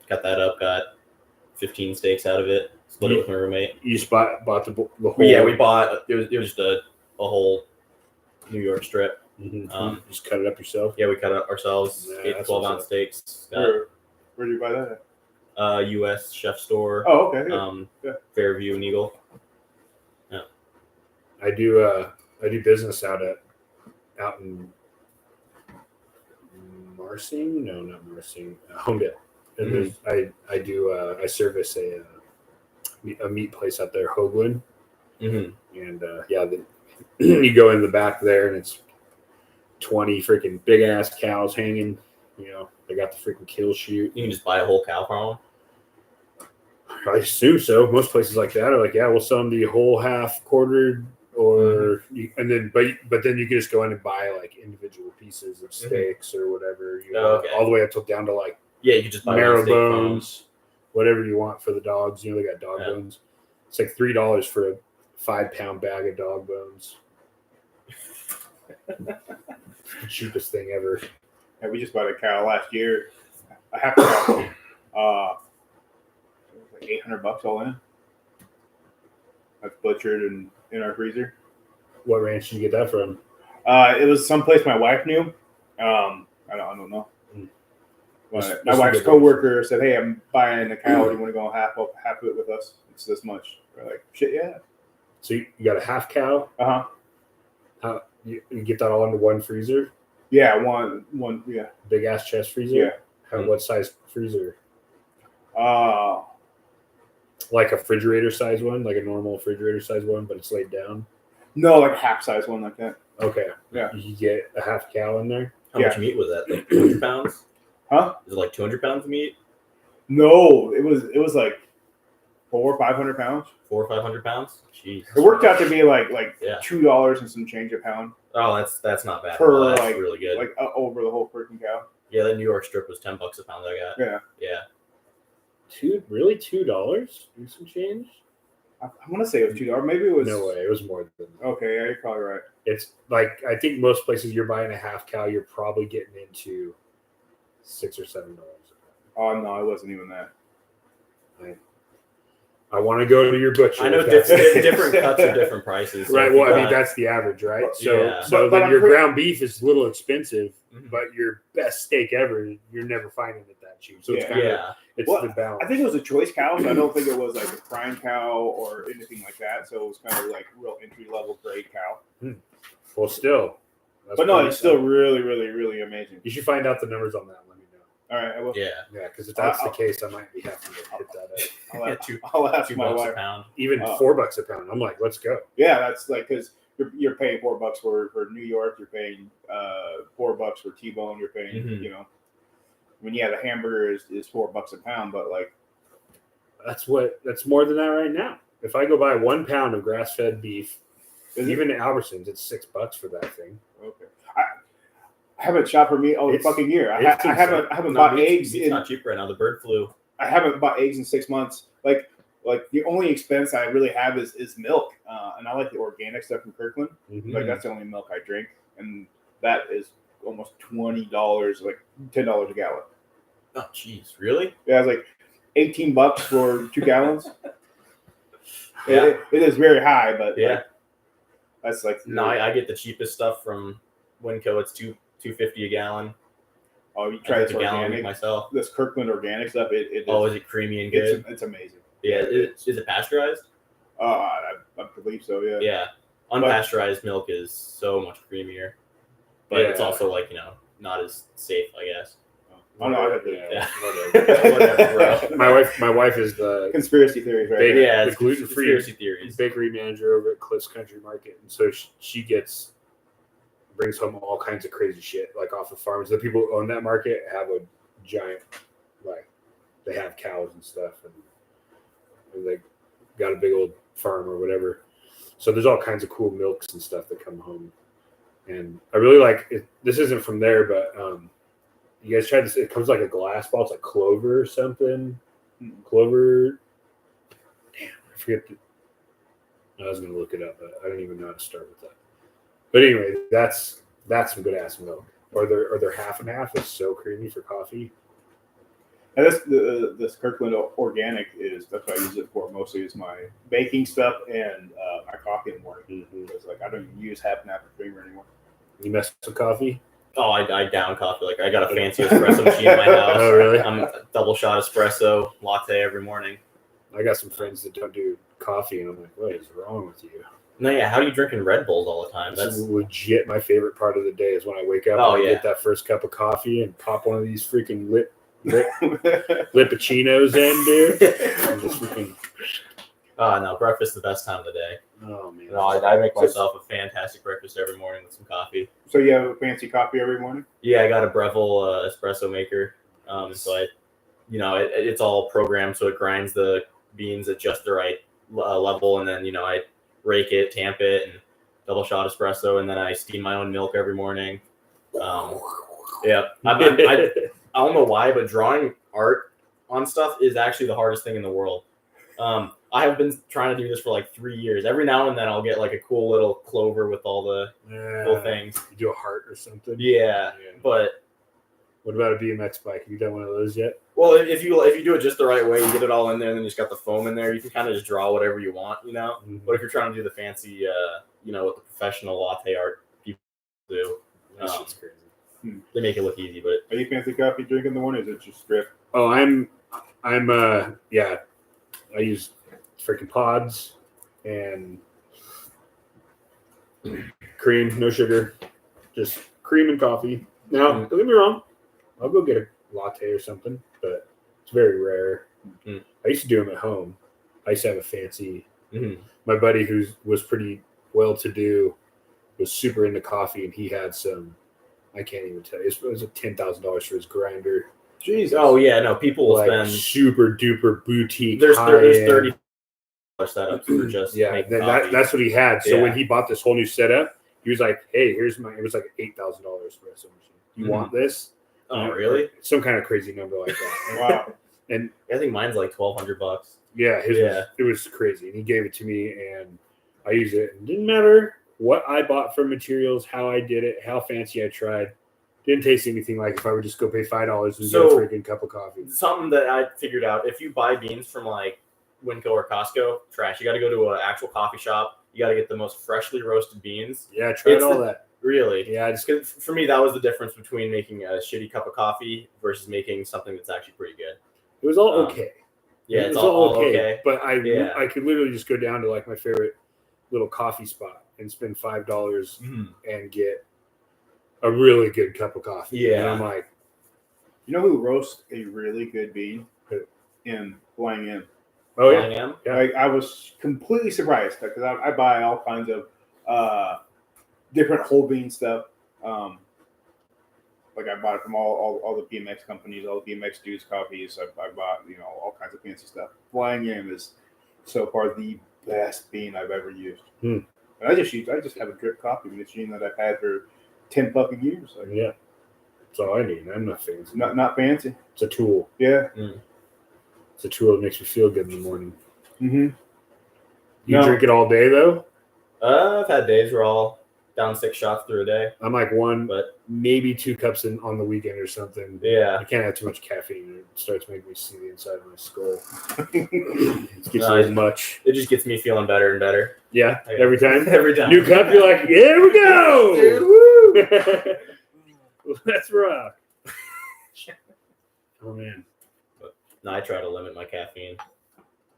got that up. Got 15 steaks out of it. Split it with my roommate. You just bought the whole. Yeah, we bought. It was just a whole New York strip. Mm-hmm. Just cut it up yourself. Yeah, we cut it up ourselves. Yeah, 8 to 12 ounce steaks. Where did you buy that at? U.S. Chef Store. Oh, okay. Yeah. Fairview and Eagle. Yeah. I do business out in Marsing. No, not Marsing. Homedale. And I service a meat place out there, Hoagland. Mm-hmm. And you go in the back there, and it's 20 freaking big ass cows hanging. You know, they got the freaking kill chute. You can just buy a whole cow from them. I assume so. Most places like that are like, yeah, we'll sell them the whole half quartered, or and then but then you can just go in and buy like individual pieces of steaks or whatever you want, all the way up till down to like you can just buy marrow one steak from bones, whatever you want for the dogs. You know, they got dog bones. It's like $3 for a 5-pound bag of dog bones. The cheapest thing ever. Yeah, we just bought a cow last year. A half cow. Like $800 all in. That's butchered and in our freezer. What ranch did you get that from? It was someplace my wife knew. I don't know. My wife's coworker said, "Hey, I'm buying a cow. Do you want to go half of it with us? It's this much." We're like, "Shit, yeah." So you got a half cow? How you get that all into one freezer? Yeah, one. Yeah, big ass chest freezer. Yeah. What size freezer? Like a refrigerator size one, like a normal refrigerator size one, but it's laid down. No, like a half size one like that. Okay. Yeah. You get a half cow in there. How much meat was that? Like 200 pounds? Huh? Is it like 200 pounds of meat? No, it was like 400 or 500 pounds. 400 or 500 pounds? Jeez. It worked out to be like $2 and some change a pound. Oh, that's not bad. That's really good. Like over the whole freaking cow. Yeah, that New York strip was $10 a pound I got. Yeah. Yeah. $2? Do some change? I want to say it was $2. Maybe it was. No way. It was more than that. Okay, yeah, you're probably right. It's like, I think most places you're buying a half cow, you're probably getting into $6 or $7. Oh no, it wasn't even that. I want to go to your butcher. I know different cuts are different prices. So right. Well, I mean, that's the average, right? So, but your ground beef is a little expensive, but your best steak ever, you're never finding it that cheap. So it's kind of the balance. I think it was a choice cow. So I don't think it was like a prime cow or anything like that. So it was kind of like real entry level grade cow. Well, still. But no, it's still really, really, really amazing. You should find out the numbers on that. Let me know. All right, I will. Yeah, because if that's the case, I might be having to hit that up. I'll ask my $2 wife. a pound. Even $4 a pound. I'm like, let's go. Yeah, that's like because you're paying $4 for New York. You're paying $4 for T-bone. You're paying the hamburger is $4 a pound, but like that's more than that right now. If I go buy 1 pound of grass-fed beef, even at Albertsons, it's $6 for that thing. Okay. I haven't shopped for meat all the fucking year. I haven't bought eggs. It's not cheap right now. The bird flu. I haven't bought eggs in 6 months. Like the only expense I really have is milk, and I like the organic stuff from Kirkland. Like that's the only milk I drink, and that is almost $20, like $10 a gallon. Oh, jeez, really? Yeah, it's like $18 for 2 gallons. It is very high, but that's like no. I get the cheapest stuff from Winco. It's $2.50 a gallon. Oh, you try this organic myself. This Kirkland organic stuff. It is it creamy and good? It's amazing. Yeah, is it pasteurized? I believe so. Yeah. Yeah, unpasteurized milk is so much creamier, but it's also like not as safe, I guess. Oh no, whatever, bro. My wife is the conspiracy theories, right? The gluten-free conspiracy theories. Bakery manager over at Cliffs Country Market, and so she gets brings home all kinds of crazy shit, like off the farms. The people who own that market have a giant, like, they have cows and stuff, and they got a big old farm or whatever. So there's all kinds of cool milks and stuff that come home. And I really like it. This isn't from there, but you guys tried this. It comes like a glass ball. It's like Clover or something. Clover. Damn, I forget. I was going to look it up, but I don't even know how to start with that. But anyway, that's some good ass milk. Or their half and half is so creamy for coffee. And this Kirkland Organic that's what I use it for mostly. Is my baking stuff and my coffee in the morning. Because like I don't even use half and half of creamer anymore. You mess with coffee? Oh, I down coffee. Like I got a fancy espresso machine in my house. Oh, really? I'm a double shot espresso latte every morning. I got some friends that don't do coffee, and I'm like, what is wrong with you? No, yeah. How are you drinking Red Bulls all the time? That's legit. My favorite part of the day is when I wake up and I get that first cup of coffee and pop one of these freaking lippuccinos in, dude. And just freaking. Oh no, breakfast is the best time of the day. Oh man. No, I make myself a fantastic breakfast every morning with some coffee. So you have a fancy coffee every morning? Yeah, I got a Breville espresso maker. So it's all programmed so it grinds the beans at just the right level, and then I rake it, tamp it, and double shot espresso, and then I steam my own milk every morning. Yeah, I don't know why, but drawing art on stuff is actually the hardest thing in the world. I have been trying to do this for like 3 years. Every now and then I'll get like a cool little clover with all the cool things. You do a heart or something? Yeah, but what about a BMX bike? Have you done one of those yet? Well, if you do it just the right way, you get it all in there, and then you just got the foam in there. You can kind of just draw whatever you want, Mm-hmm. But if you're trying to do the fancy, what the professional latte art people do, that shit's crazy. They make it look easy. But are you fancy coffee drinking in the morning? Or is it just drip? Oh, I use freaking pods and cream, no sugar, just cream and coffee. Now, don't get me wrong, I'll go get a latte or something, but it's very rare. I used to do them at home. I used to have a fancy. My buddy who was pretty well-to-do was super into coffee, and he had some. I can't even tell you. It was $10,000 for his grinder. Jesus. Oh yeah, no, people will spend super duper boutique. There's $30 setups for just that's what he had. So when he bought this whole new setup, he was like, "Hey, here's my." It was like $8,000 espresso machine. You want this? Oh, really? Some kind of crazy number like that. Wow. And I think mine's like $1,200. Yeah, it was crazy. And he gave it to me, and I used it. It didn't matter what I bought for materials, how I did it, how fancy I tried. Didn't taste anything like if I would just go pay $5 and get a freaking cup of coffee. Something that I figured out: if you buy beans from like Winco or Costco, trash. You got to go to an actual coffee shop. You got to get the most freshly roasted beans. Yeah, I tried all that. Really? Yeah, for me, that was the difference between making a shitty cup of coffee versus making something that's actually pretty good. It was all okay. Yeah, it's all okay. But I could literally just go down to like my favorite little coffee spot and spend $5 and get a really good cup of coffee. Yeah. And I'm like, you know who roasts a really good bean? In Flying M. Oh yeah. I was completely surprised because I buy all kinds of different whole bean stuff. Like I bought it from all the BMX companies, all the BMX dudes coffees. I bought all kinds of fancy stuff. Flying M is so far the best bean I've ever used. And I just have a drip coffee machine that I've had for 10 fucking years. Like, yeah, that's all I need. I'm not fancy. Not fancy. It's a tool. Yeah. It's a tool that makes me feel good in the morning. You drink it all day though? I've had days where I'll down 6 shots through a day. I'm like maybe 2 cups on the weekend or something. Yeah. I can't have too much caffeine. It starts making me see the inside of my skull. It gets a little much. It just gets me feeling better and better. Yeah, every time? Every time. New cup, you're like, here we go! Dude, woo! Let's rock. Oh, man. No, I try to limit my caffeine.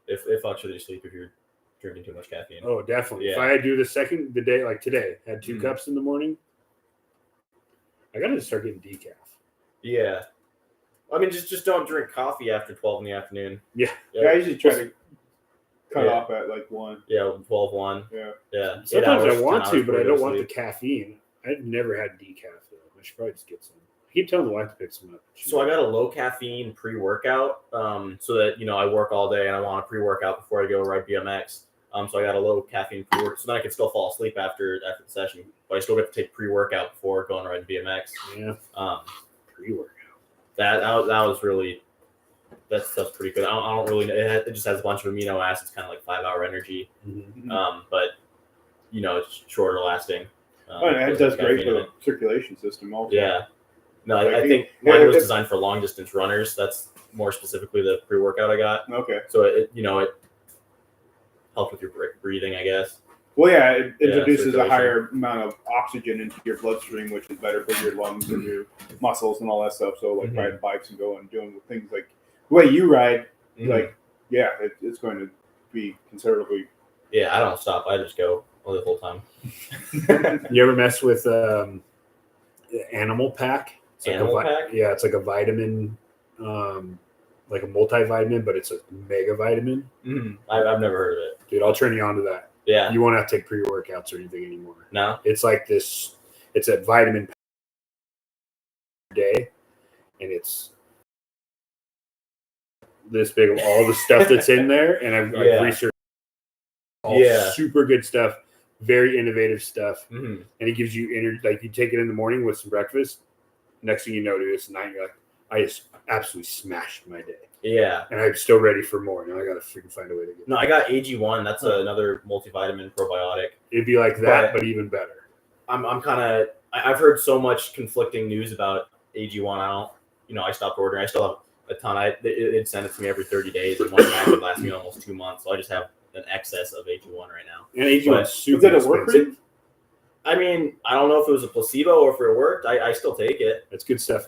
If actually sleep if you're drinking too much caffeine. Oh, definitely. Yeah. If I do the day, like today, had 2 cups in the morning, I got to start getting decaf. Yeah. I mean, just don't drink coffee after 12 in the afternoon. Yeah. I usually try to cut off at like 1. Yeah, 12, 1. Yeah. Yeah. Sometimes I want to, but I don't want the caffeine. I've never had decaf though. I should probably just get some. I keep telling the wife to pick some up. So I got a low caffeine pre-workout, so that I work all day and I want a pre-workout before I go ride BMX. So I got a low caffeine pre-workout, so then I can still fall asleep after the session, but I still get to take pre-workout before going riding BMX. Yeah. Pre-workout. That was really that stuff's pretty good. I don't really. It just has a bunch of amino acids, kind of like 5-hour energy, but it's shorter lasting. And it does great for the circulation system also. Yeah. No, I think mine was designed for long distance runners. That's more specifically the pre-workout I got. Okay. So it helped with your breathing, I guess. Well, yeah, it introduces a higher amount of oxygen into your bloodstream, which is better for your lungs and your muscles and all that stuff. So, like riding bikes and going and doing things like the way you ride, it's going to be considerably. Yeah, I don't stop. I just go the whole time. You ever mess with Animal Pack? Animal Pack? Yeah, it's like a vitamin, like a multivitamin, but it's a mega vitamin. I've never heard of it. Dude, I'll turn you on to that. Yeah. You won't have to take pre-workouts or anything anymore. No? It's like this, it's a vitamin per day, and it's this big of all the stuff that's in there, and I've researched all super good stuff, very innovative stuff, and it gives you energy. Like you take it in the morning with some breakfast, next thing you know, dude, it's night. You're like, I just absolutely smashed my day. Yeah. And I'm still ready for more. Now I got to freaking find a way to get No, I got AG1. That's another multivitamin probiotic. It'd be like that, but even better. I'm kind of, I've heard so much conflicting news about AG1. I stopped ordering. I still have a ton. It'd send it to me every 30 days, and one pack would last me almost 2 months. So I just have an excess of AG1 right now. And AG1 is super expensive. I mean, I don't know if it was a placebo or if it worked. I still take it. It's good stuff.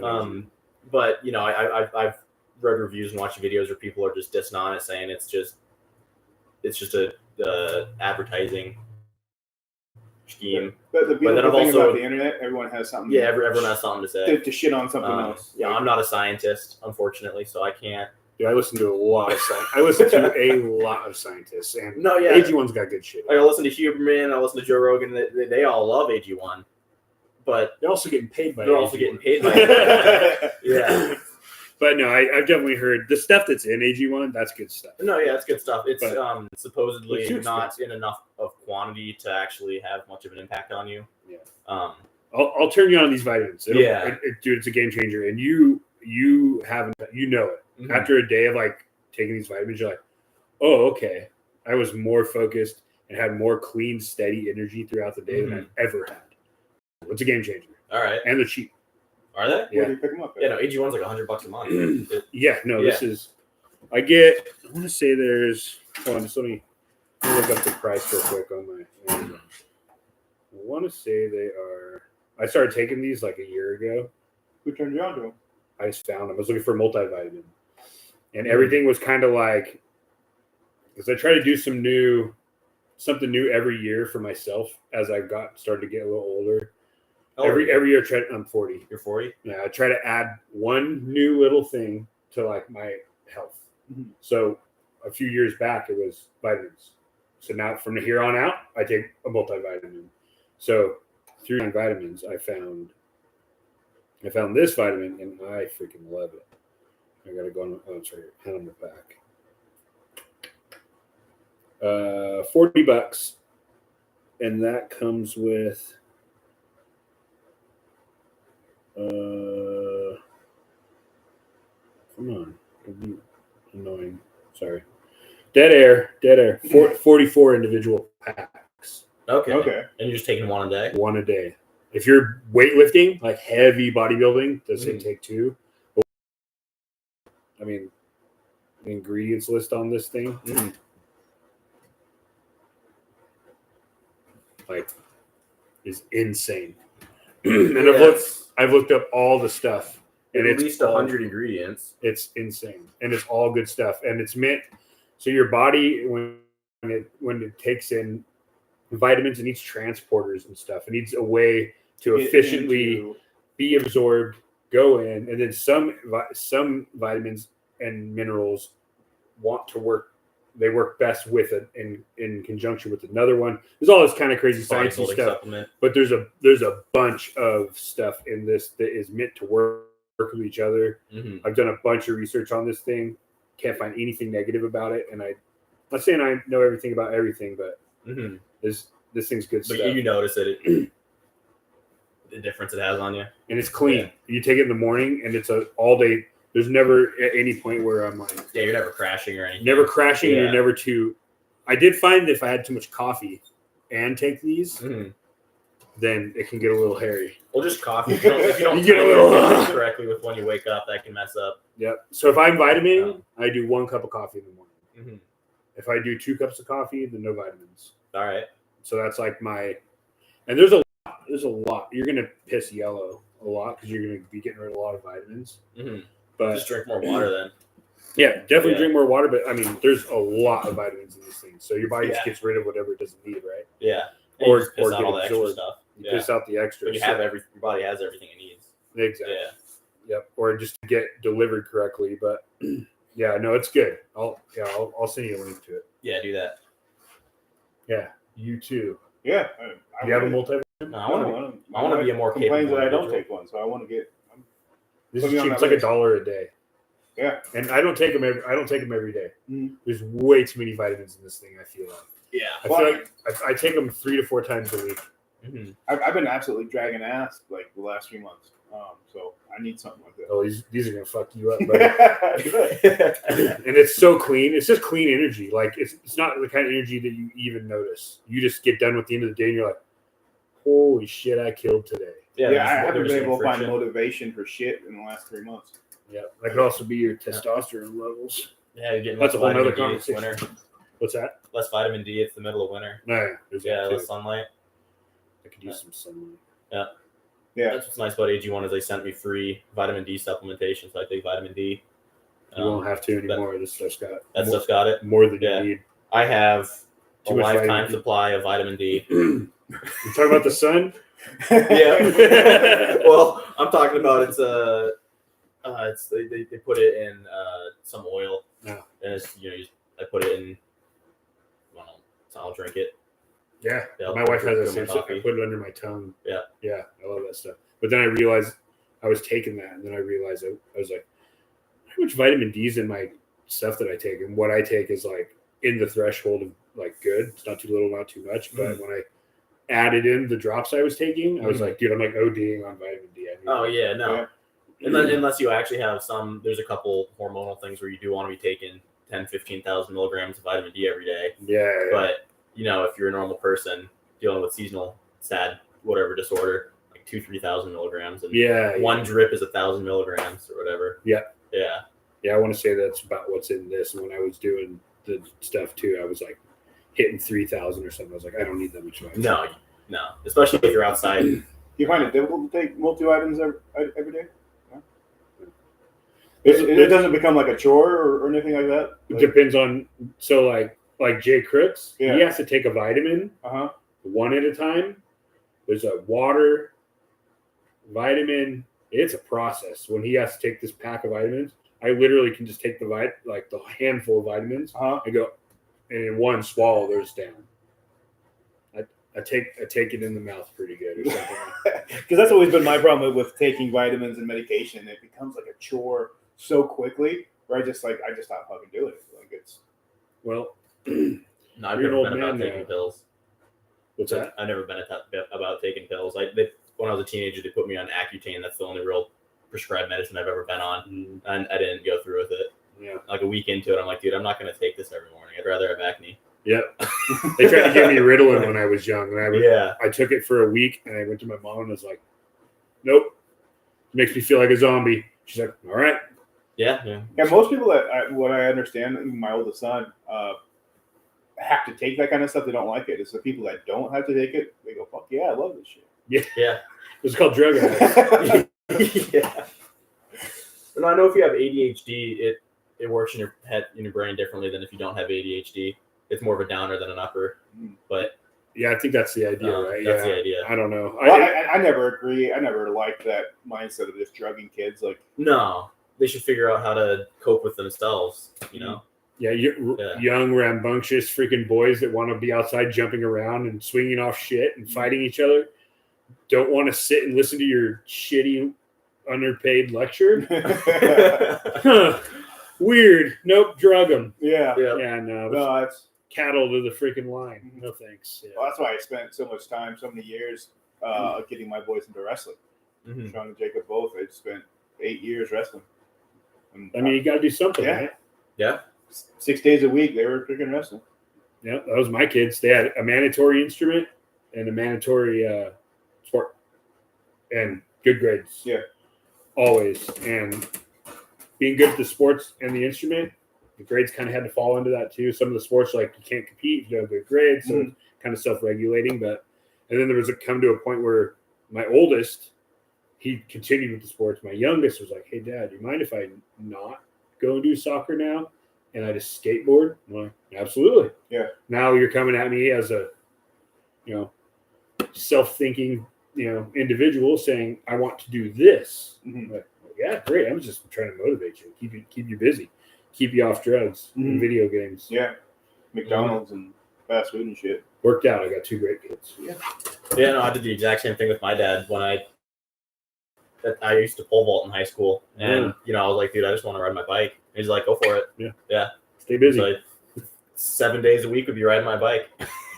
But I've read reviews and watched videos where people are just dissing on it, saying it's just a advertising scheme. But the beautiful thing about the internet, everyone has something. Yeah, everyone has something to say. To shit on something else. Yeah, I'm not a scientist, unfortunately, so I can't. Yeah, I listen to a lot of scientists, and AG1's got good shit. I listen to Huberman, I listen to Joe Rogan. They all love AG1, but they're also getting paid by. Yeah. But no, I've definitely heard the stuff that's in AG1. That's good stuff. No, yeah, it's good stuff. It's supposedly not in enough of quantity to actually have much of an impact on you. Yeah. I'll turn you on these vitamins. Dude, it's a game changer, and you haven't, it. After a day of like taking these vitamins, you're like, oh, okay. I was more focused and had more clean, steady energy throughout the day than I've ever had. It's a game changer. All right, and they're cheap. Are they? Yeah. Where do you pick them up? Yeah, no, AG1's like $100 a month. This is. I want to say there's. Hold on, just let me look up the price real quick on my. I want to say they are. I started taking these like a year ago. Who turned you on to them? I just found them. I was looking for a multivitamin, and everything was kind of like. Because I try to do something new every year for myself as I started to get a little older. Every year, I'm 40. You're 40? Yeah, I try to add one new little thing to like my health. So a few years back, it was vitamins. So now from here on out, I take a multivitamin. So through my vitamins, I found this vitamin, and I freaking love it. I gotta go on. Oh, it's right here. On the back. $40, and that comes with. Come on. Annoying. Sorry. Dead air. 44 individual packs. Okay. And you're just taking one a day? One a day. If you're weightlifting, like heavy bodybuilding, does it take two? I mean, the ingredients list on this thing. Like, is insane. And I've looked up all the stuff, and it's at least 100 ingredients. It's insane, and it's all good stuff, and it's meant so your body when it takes in vitamins, it needs transporters and stuff. It needs a way to efficiently be absorbed, go in, and then some vitamins and minerals want to work they work best with it in conjunction with another one. There's all this kind of crazy sciencey Bodybuilding stuff, supplement. but there's a bunch of stuff in this that is meant to work with each other. Mm-hmm. I've done a bunch of research on this thing. Can't find anything negative about it, and I'm not saying I know everything about everything, but Mm-hmm. this thing's good But stuff. you notice it, the difference it has on you. And it's clean. Yeah. You take it in the morning, and it's a all day. There's never at any point where I'm like, Yeah, you're never crashing or anything. never crashing. Yeah. You're never too. I did find that if I had too much coffee and take these, Mm-hmm. then it can get a little hairy. Well, just coffee. If you don't You get a time little- your correctly with when you wake up, that can mess up. Yep. So if I'm vitamining, I do 1 cup of coffee in the morning. Mm-hmm. If I do 2 cups of coffee, then no vitamins. All right. So that's like my. And there's a lot. There's a lot. You're gonna piss yellow a lot because you're gonna be getting rid of a lot of vitamins. Mm-hmm. But Just drink more water then. yeah, definitely Yeah. drink more water. But I mean, there's a lot of vitamins in this thing, so your body just Yeah. gets rid of whatever it doesn't need, right? Yeah. Or- you just piss or out get all the extra absorbed. stuff. You Yeah. piss out the extra. But you have your body has everything it needs. Exactly. Yeah. Yep. Or just to get delivered correctly. But yeah, no, it's good. I'll send you a link to it. Yeah, do that. Yeah. You too. Yeah. You have a multi. No, I want to be a more complains capable that I don't individual. take one, so I want to get. This Put is me on cheap. It's that like list. $1 a day. Yeah. And I don't take them every day. Mhm. There's way too many vitamins in this thing. I feel like. Yeah. I feel like I take them 3 to 4 times a week. Mm-hmm. I've been absolutely dragging ass like the last few months. So I need something like that. Oh, these are gonna fuck you up, buddy. Good. And it's so clean. It's just clean energy. Like it's not the kind of energy that you even notice. You just get done with the end of the day and you're like, holy shit, I killed today. Yeah, there's- I haven't there's been some able to find friction. motivation for shit in the last 3 months. Yeah, that could also be your testosterone levels. Yeah, you're getting That's less a whole vitamin nother D. It's conversation. winter. What's that? Less vitamin D. It's the middle of winter. No, there's Yeah, that too. less sunlight. I could use some sunlight. Yeah. That's what's nice about AG1 is they sent me free vitamin D supplementation, so I take vitamin D. You won't have to anymore. This stuff's got That more, stuff's got it. more than Yeah. you need. I have a Too much lifetime vitamin D. supply of vitamin D. You talking about the sun? Yeah. Well, I'm talking about it's they put it in some oil. Yeah. And it's I put it in. Well, so I'll drink it. Yeah. Yeah, My I'll wife has drink that same my stuff. I coffee. put it under my tongue. Yeah. Yeah, I love that stuff. But then I realized I was taking that, and then I realized I was like, how much vitamin D is in my stuff that I take? And what I take is like in the threshold of like good. It's not too little, not too much. But when I added in the drops I was taking, I was like, dude, I'm like ODing on vitamin D. I need Oh it. yeah, no. Unless you actually have there's a couple hormonal things where you do want to be taking 10, 15,000 milligrams of vitamin D every day. Yeah. But if you're a normal person dealing with seasonal SAD whatever disorder, like 2,000-3,000 milligrams, and yeah. one drip is 1,000 milligrams or whatever. Yeah. Yeah. Yeah, I want to say that's about what's in this. And when I was doing the stuff too, I was like hitting 3,000 or something. I was like, I don't need that much vitamin. No. Especially if you're outside. Do you find it difficult to take multivitamins every day? No? It doesn't become like a chore or anything like that? It depends on like Jay Crooks, Yeah. he has to take a vitamin Uh-huh. one at a time. There's a water, vitamin. It's a process. When he has to take this pack of vitamins, I literally can just take the handful of vitamins Uh-huh. and go, and in one swallow, there's down. I take it in the mouth pretty good or something. Because that's always been my problem with taking vitamins and medication. It becomes like a chore so quickly where I just stop fucking doing it. Like it's Well, No, I've You're an never old been about man taking now. pills. what's that? I've never been about taking pills. When I was a teenager, they put me on Accutane. That's the only real prescribed medicine I've ever been on, and I didn't go through with it. Yeah. Like a week into it, I'm like, dude, I'm not going to take this every morning. I'd rather have acne. Yep. They tried to give me Ritalin when I was young, and I took it for a week, and I went to my mom and was like, "Nope, it makes me feel like a zombie." She's like, "All right." Yeah. Yeah, most people what I understand, even my oldest son, have to take that kind of stuff. They don't like it. It's the people that don't have to take it. They go, "Fuck yeah, I love this shit." Yeah. It's called drug addicts. Yeah. And I know if you have ADHD, it works in your head, in your brain differently than if you don't have ADHD. It's more of a downer than an upper. But Yeah, I think that's the idea, right? that's Yeah. the idea. I don't know. Well, I never agree. I never liked that mindset of just drugging kids. Like, No, they should figure out how to cope with themselves. You know. Yeah, young, rambunctious freaking boys that want to be outside jumping around and swinging off shit and fighting each other. Don't want to sit and listen to your shitty, underpaid lecture. Weird. Nope, drug them. Yeah. No, that's cattle to the freaking line. No thanks. Yeah. Well, that's why I spent so much time, so many years, getting my boys into wrestling. Sean and Jacob both. I spent 8 years wrestling. And, I mean, you got to do something, right? Yeah. 6 days a week, they were freaking wrestling. Yeah, that was my kids. They had a mandatory instrument and a mandatory sport, and good grades. Yeah, always. And being good at the sports and the instrument, the grades kind of had to fall into that too. Some of the sports, like, you can't compete if you have good grades, so it's kind of self-regulating. But and then there was come to a point where my oldest, he continued with the sports. My youngest was like, "Hey, Dad, do you mind if I not go and do soccer now, and I just skateboard?" I'm like, "Absolutely." Yeah. Now you're coming at me as a, self-thinking, individual saying, "I want to do this." Like, yeah, great. I'm just trying to motivate you, keep you busy, keep you off drugs and video games. Yeah, McDonald's and fast food and shit. Worked out. I got 2 great kids. Yeah, no, I did the exact same thing with my dad when I used to pole vault in high school, and I was like, dude, I just want to ride my bike. And he's like, go for it. Yeah. Stay busy. So 7 days a week would be riding my bike.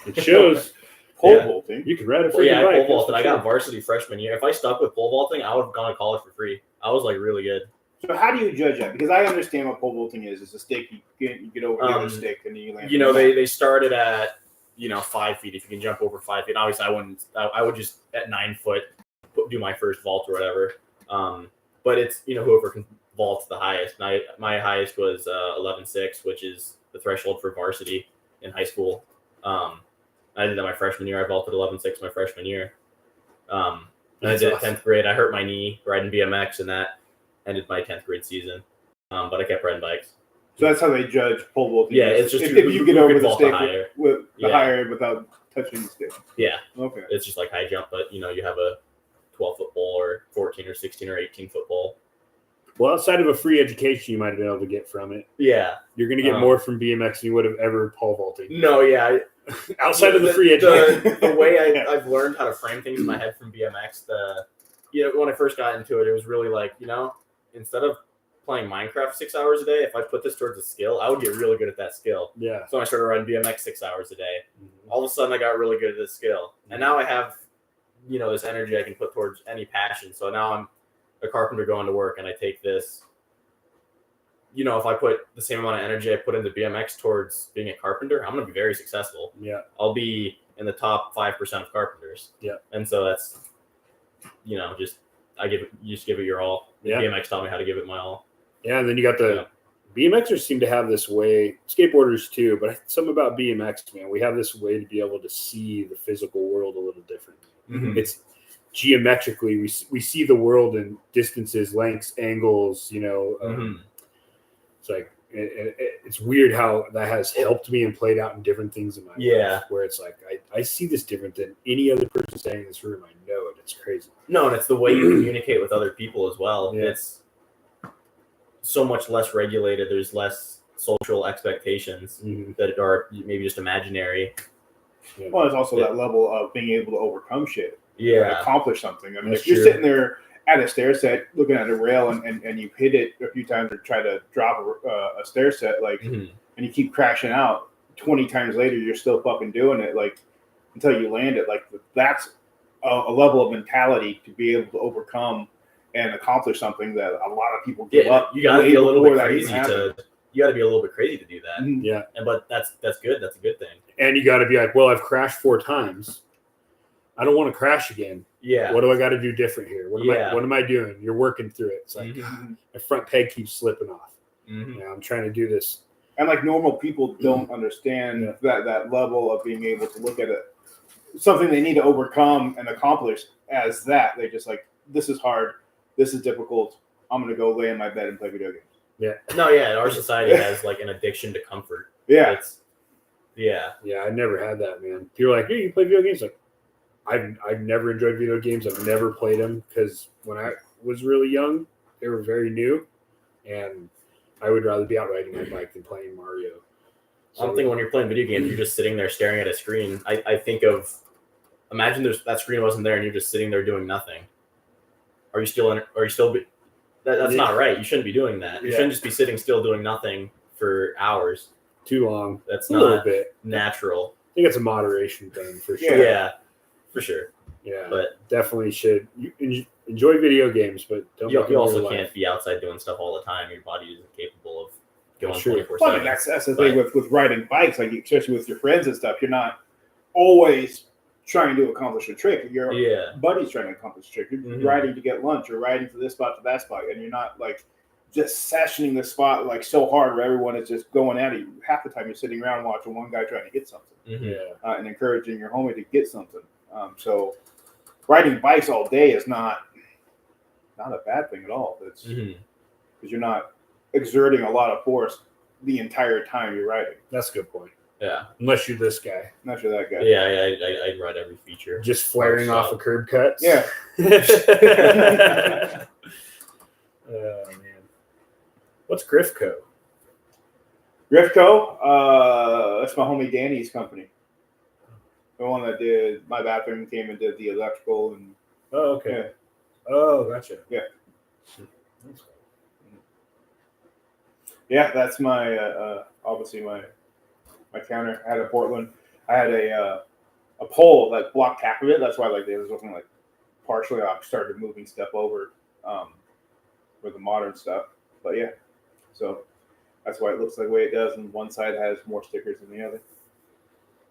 It shows. Pole vaulting. You could ride a freaking bike. I pole vaulted. I got varsity freshman year. If I stuck with pole vaulting, I would have gone to college for free. I was like really good. So how do you judge that? Because I understand what pole vaulting is. It's a stick. You get over the other stick and then you land. They started at 5 feet. If you can jump over 5 feet. Obviously, I wouldn't. I would just at 9 foot do my first vault or whatever. But it's whoever can vault the highest. And my highest was 11.6, which is the threshold for varsity in high school. I did that my freshman year. I vaulted 11.6 my freshman year. And I did 10th grade. I hurt my knee riding BMX, and that ended my 10th grade season. But I kept riding bikes. So that's how they judge pole vaulting. Yeah, it's just if you get over the stick with the higher without touching the stick. Yeah. Okay. It's just like high jump, but you have a 12-foot pole or 14 or 16 or 18-foot pole. Well, outside of a free education you might have been able to get from it. Yeah. You're going to get more from BMX than you would have ever pole vaulting. No, yeah. Outside of the free education. The way I've learned how to frame things in my head from BMX, when I first got into it, it was really like, instead of playing Minecraft 6 hours a day, if I put this towards a skill, I would get really good at that skill. Yeah. So I started riding BMX 6 hours a day. All of a sudden, I got really good at this skill. And now I have, this energy I can put towards any passion. So now I'm a carpenter going to work, and I take this. If I put the same amount of energy I put into BMX towards being a carpenter, I'm going to be very successful. Yeah. I'll be in the top 5% of carpenters. Yeah. And so that's, you just give it your all. Yeah. BMX taught me how to give it my all. Yeah, and then you got the BMXers seem to have this way, skateboarders too, but something about BMX, man, we have this way to be able to see the physical world a little different. It's geometrically, we see the world in distances, lengths, angles, It's like it's weird how that has helped me and played out in different things in my life. Where it's like I see this different than any other person standing in this room. I know it. It's crazy. No, and it's the way you communicate with other people as well. Yeah. It's so much less regulated. There's less social expectations that are maybe just imaginary. Yeah. Well, it's also that level of being able to overcome shit. Yeah. Accomplish something. I mean, That's if you're true. sitting there at a stair set looking at a rail and you hit it a few times or try to drop a stair set, and you keep crashing out, 20 times later, you're still fucking doing it, until you land it. That's a level of mentality to be able to overcome and accomplish something that a lot of people give up. You got to be a little bit crazy you got to be a little bit crazy to do that. Yeah. But that's good. That's a good thing. And you got to be like, well, I've crashed 4 times. I don't want to crash again. Yeah. What do I got to do different here? What am I doing? You're working through it. It's like my front peg keeps slipping off. I'm trying to do this. And normal people don't understand that level of being able to look at it, something they need to overcome and accomplish as that. They just this is hard. This is difficult. I'm going to go lay in my bed and play video games. Yeah. No, yeah. Our society has an addiction to comfort. Yeah. Yeah, I never had that, man. People are like, hey, you play video games? I've never enjoyed video games. I've never played them because when I was really young, they were very new. And I would rather be out riding my bike than playing Mario. I don't think when you're playing video games, you're just sitting there staring at a screen. I think of, imagine that screen wasn't there and you're just sitting there doing nothing. Are you still that's not right. You shouldn't be doing that. You shouldn't just be sitting still doing nothing for hours. Too long. That's a little not bit natural. I think it's a moderation thing for sure. Yeah, for sure. Yeah, but definitely should enjoy video games, but don't. You also can't be outside doing stuff all the time. Your body isn't capable of going 24/7. Well, I mean, that's the thing with riding bikes, like especially with your friends and stuff. You're not always trying to accomplish a trick. Your buddy's trying to accomplish a trick. You're riding to get lunch. You're riding from this spot to that spot, and you're not like just sessioning the spot like so hard where everyone is just going at it. Half the time you're sitting around watching one guy trying to get something, and encouraging your homie to get something. So riding bikes all day is not a bad thing at all. It's because you're not exerting a lot of force the entire time you're riding. That's a good point. Yeah. Unless you're this guy. Unless you're that guy. Yeah, I'd ride every feature. Just flaring off a curb cuts. Yeah. Oh man. What's Griffco? Griffco, that's my homie Danny's company. The one that did my bathroom, came and did the electrical and. Oh, okay. Yeah. Oh, gotcha. Yeah. Yeah, that's my obviously my counter. I had a Portland. I had a pole that blocked half of it. That's why like it was looking like partially. I started moving stuff over with the modern stuff. But yeah, so that's why it looks like the way it does. And one side has more stickers than the other.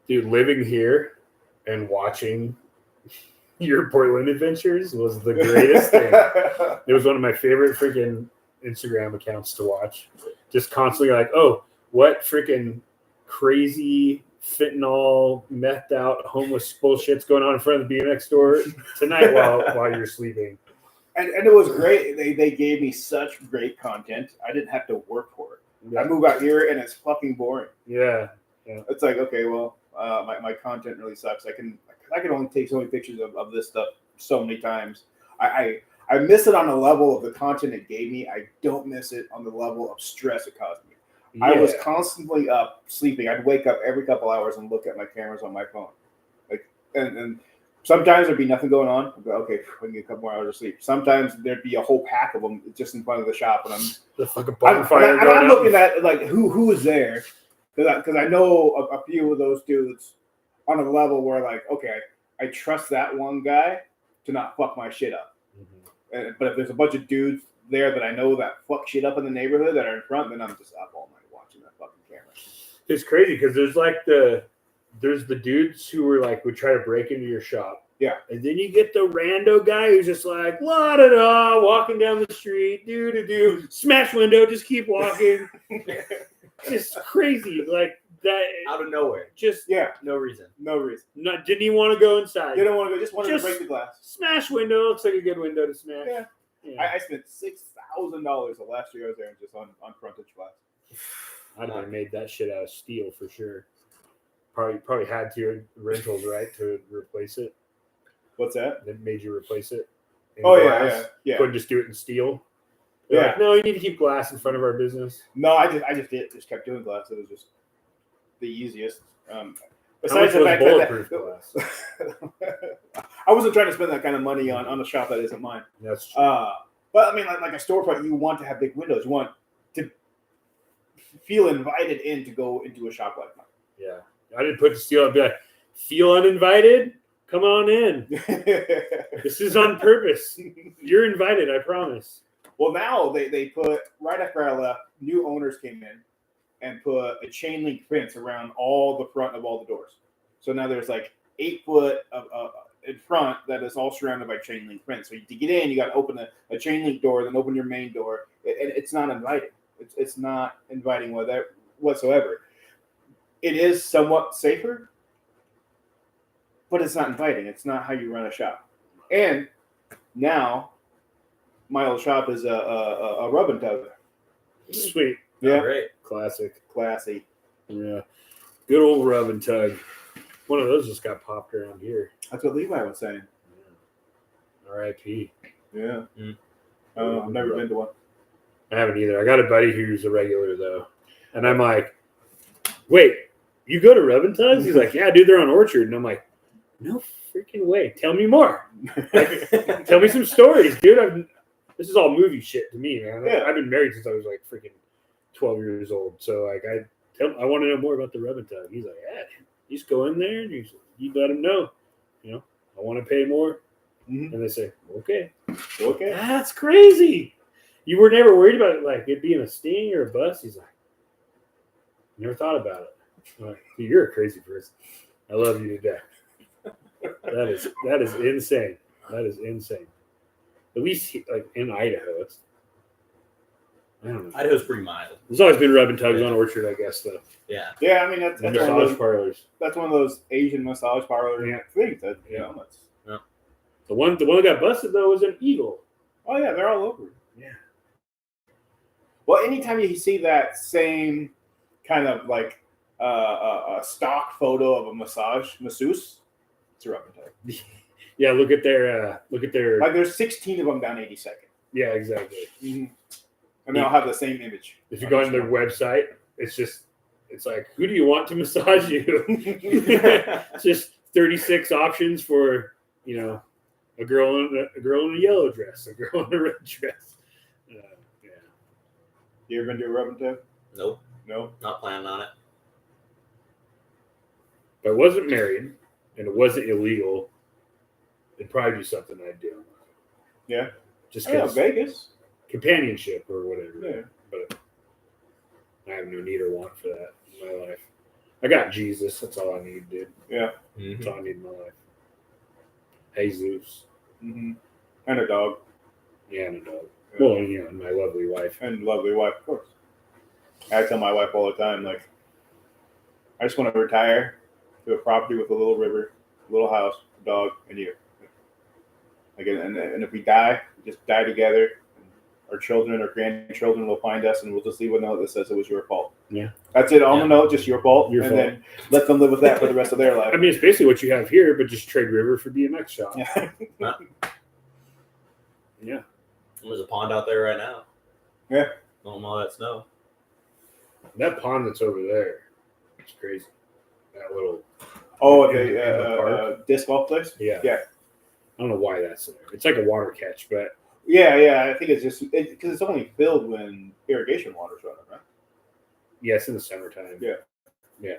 Dude, living here and watching your Portland adventures was the greatest thing. It was one of my favorite freaking Instagram accounts to watch. Just constantly like, oh, what freaking crazy fentanyl, methed out, homeless bullshit's going on in front of the BMX store tonight while you're sleeping. And it was great. They gave me such great content. I didn't have to work for it. Yeah. I move out here and it's fucking boring. Yeah. It's like, okay, well, my content really sucks. I can only take so many pictures of this stuff so many times. I miss it on the level of the content it gave me. I don't miss it on the level of stress it caused me. Yeah. I was constantly up sleeping. I'd wake up every couple hours and look at my cameras on my phone. Like and sometimes there'd be nothing going on. I'd go, okay, I can get a couple more hours of sleep. Sometimes there'd be a whole pack of them just in front of the shop, and I'm looking at like who is there, because I know a few of those dudes on a level where like, okay, I trust that one guy to not fuck my shit up. But if there's a bunch of dudes there that I know that fuck shit up in the neighborhood that are in front, then I'm just up all night watching that fucking camera. It's crazy because there's the dudes who were like would try to break into your shop. Yeah. And then you get the rando guy who's just like la da da walking down the street, do smash window, just keep walking. Just crazy. Like that out of nowhere. Just no reason. Didn't even want to go inside. Didn't want to go, just wanted to break the glass. Smash window, looks like a good window to smash. Yeah. I spent $6,000 the last year I was there just on frontage glass. I'd have made that shit out of steel for sure. Probably had to rentals, right, to replace it. What's that? That made you replace it. Yeah. Couldn't just do it in steel. They're like, no, you need to keep glass in front of our business. No, I just kept doing glass. It was just the easiest. Besides the fact bulletproof glass. I wasn't trying to spend that kind of money on a shop that isn't mine. That's true. But I mean, like a storefront, you want to have big windows. You want to feel invited in to go into a shop like mine. Yeah. I didn't put the steel. I'd be like, feel uninvited? Come on in. This is on purpose. You're invited, I promise. Well, now they put, right after I left, new owners came in and put a chain link fence around all the front of all the doors. So now there's like 8 foot in front that is all surrounded by chain link fence. So to get in, you got to open a chain link door, then open your main door. It's not inviting. It's not inviting whatsoever. It is somewhat safer, but it's not inviting. It's not how you run a shop. And now my old shop is a rub and tug. Sweet. Yeah. Great. Classy. Yeah. Good old rub and tug. One of those just got popped around here. That's what Levi was saying. Yeah. R.I.P. Yeah. I've never been to one. I haven't either. I got a buddy who's a regular though, and I'm like, wait, you go to Rub and Tugs? He's like, yeah, dude, they're on Orchard, and I'm like, no freaking way. Tell me more. Tell me some stories, dude. This is all movie shit to me, man. Yeah. I've been married since I was like freaking 12 years old, so like I want to know more about the Rub and Tug. He's like, yeah, you just go in there and you let him know, I want to pay more, and they say, okay. That's crazy. You were never worried about it, like it being a Sting or a bus. He's like, never thought about it. I'm like, dude, you're a crazy person. I love you to death. That is insane. That is insane. At least like in Idaho, I don't know. Idaho's pretty mild. There's always been Rub and Tugs on Orchard, I guess, though. Yeah. Yeah, I mean that's one of Massage those, parlors. that's one of those Asian massage parlor things. That that's. The one that got busted though was an Eagle. Oh yeah, they're all over. Yeah. Well, anytime you see that same kind of like a stock photo of a masseuse, it's a Rub and Tug. Yeah, look at their like there's 16 of them down 82nd. Yeah, exactly. Mm-hmm. And they all have the same image. If you go on their website, it's like, who do you want to massage you? It's just 36 options for, a girl in a yellow dress, a girl in a red dress. Yeah. You ever been to a Rub and Tug? Nope. No. Not planning on it. If I wasn't married and it wasn't illegal, it'd probably be something I'd do. Yeah. Just Yeah, because Vegas. companionship or whatever. Yeah. But I have no need or want for that in my life. I got Jesus. That's all I need, dude. Yeah. That's all I need in my life. Jesus. Mm-hmm. And a dog. Yeah, and a dog. Yeah. Well, and my lovely wife. And lovely wife, of course. I tell my wife all the time, like, I just want to retire to a property with a little river, a little house, a dog, and you. Like, and if we die, we just die together. Our children or grandchildren will find us, and we'll just leave a note that says it was your fault. Yeah. That's it. On the note, just your fault. Then let them live with that for the rest of their life. I mean, it's basically what you have here, but just trade river for BMX shop. Yeah. Yeah. There's a pond out there right now. Yeah. Don't know all that snow. That pond that's over there, it's crazy. That little. Oh, in the park. Disc golf place? Yeah. Yeah. I don't know why that's there. It's like a water catch, but. Yeah. I think it's just because it's only filled when irrigation water's running, right? Yeah, it's in the summertime. Yeah.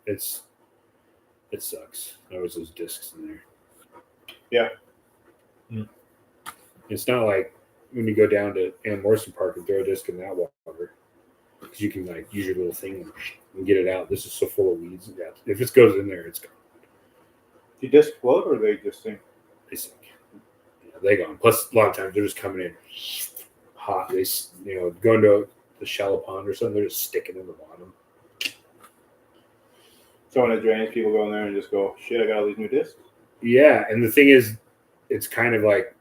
It sucks. There was those discs in there. Yeah. It's not like when you go down to Ann Morrison Park and throw a disc in that water, because you can like use your little thing and get it out. This is so full of weeds. Yeah. If it goes in there, it's gone. Do discs float or they just sink? They sink. Yeah, they gone. Plus, a lot of times they're just coming in hot. They going to the shallow pond or something. They're just sticking in the bottom. So when it drains, people go in there and just go, shit, I got all these new discs. Yeah, and the thing is, it's kind of like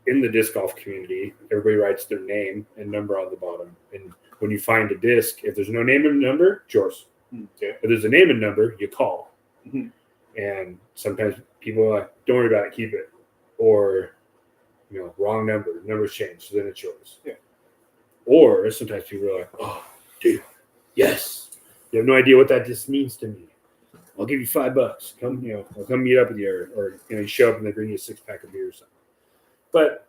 in the disc golf community, everybody writes their name and number on the bottom. And when you find a disc, if there's no name and number, it's yours. Okay. If there's a name and number, you call. Mm-hmm. And sometimes people are like, don't worry about it, keep it. Or, wrong number, number's changed, so then it's yours. Yeah. Or sometimes people are like, oh, dude, yes. You have no idea what that just means to me. I'll give you $5. Come, I'll come meet up with you, or you show up and they bring you a 6-pack of beer or something. But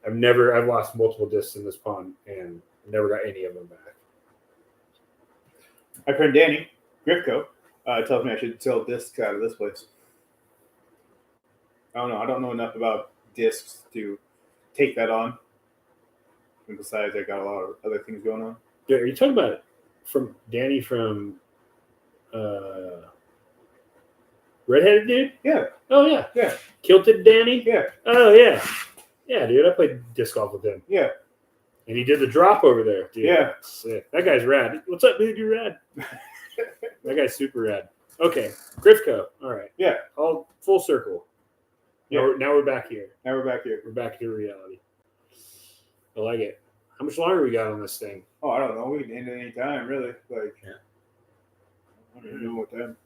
I've lost multiple discs in this pond and never got any of them back. My friend Danny Grifko tells me I should sell discs out of this place. I don't know enough about discs to take that on. And besides, I got a lot of other things going on. Yeah, are you talking about it from Danny from Redheaded dude? Yeah. Oh, yeah. Yeah. Kilted Danny? Yeah. Oh, yeah. Yeah, dude. I played disc golf with him. Yeah. And he did the drop over there, dude. Yeah. Sick. That guy's rad. What's up, dude? You're rad. That guy's super rad. Okay. Grifco. All right. Yeah. All full circle. Yeah. Now we're back here. Now we're back here. We're back to reality. I like it. How much longer we got on this thing? Oh, I don't know. We can end it any time, really. Like, yeah. I don't even know what time.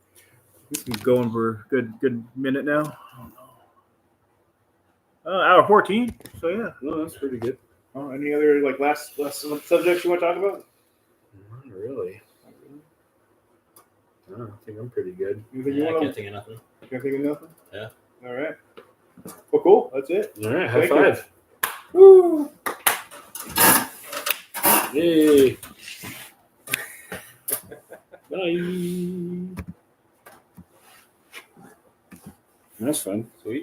He's going for a good minute now. I don't know. Hour 14. So yeah. No, that's pretty good. Oh, any other like last subjects you want to talk about? Not really. I think I'm pretty good. Anything Yeah, you I want can't to? think of nothing. Can't think of nothing. Yeah. All right. Well, cool. That's it. All right, high Thank you. five. Woo! Yay. Bye. That's fun. Sweet.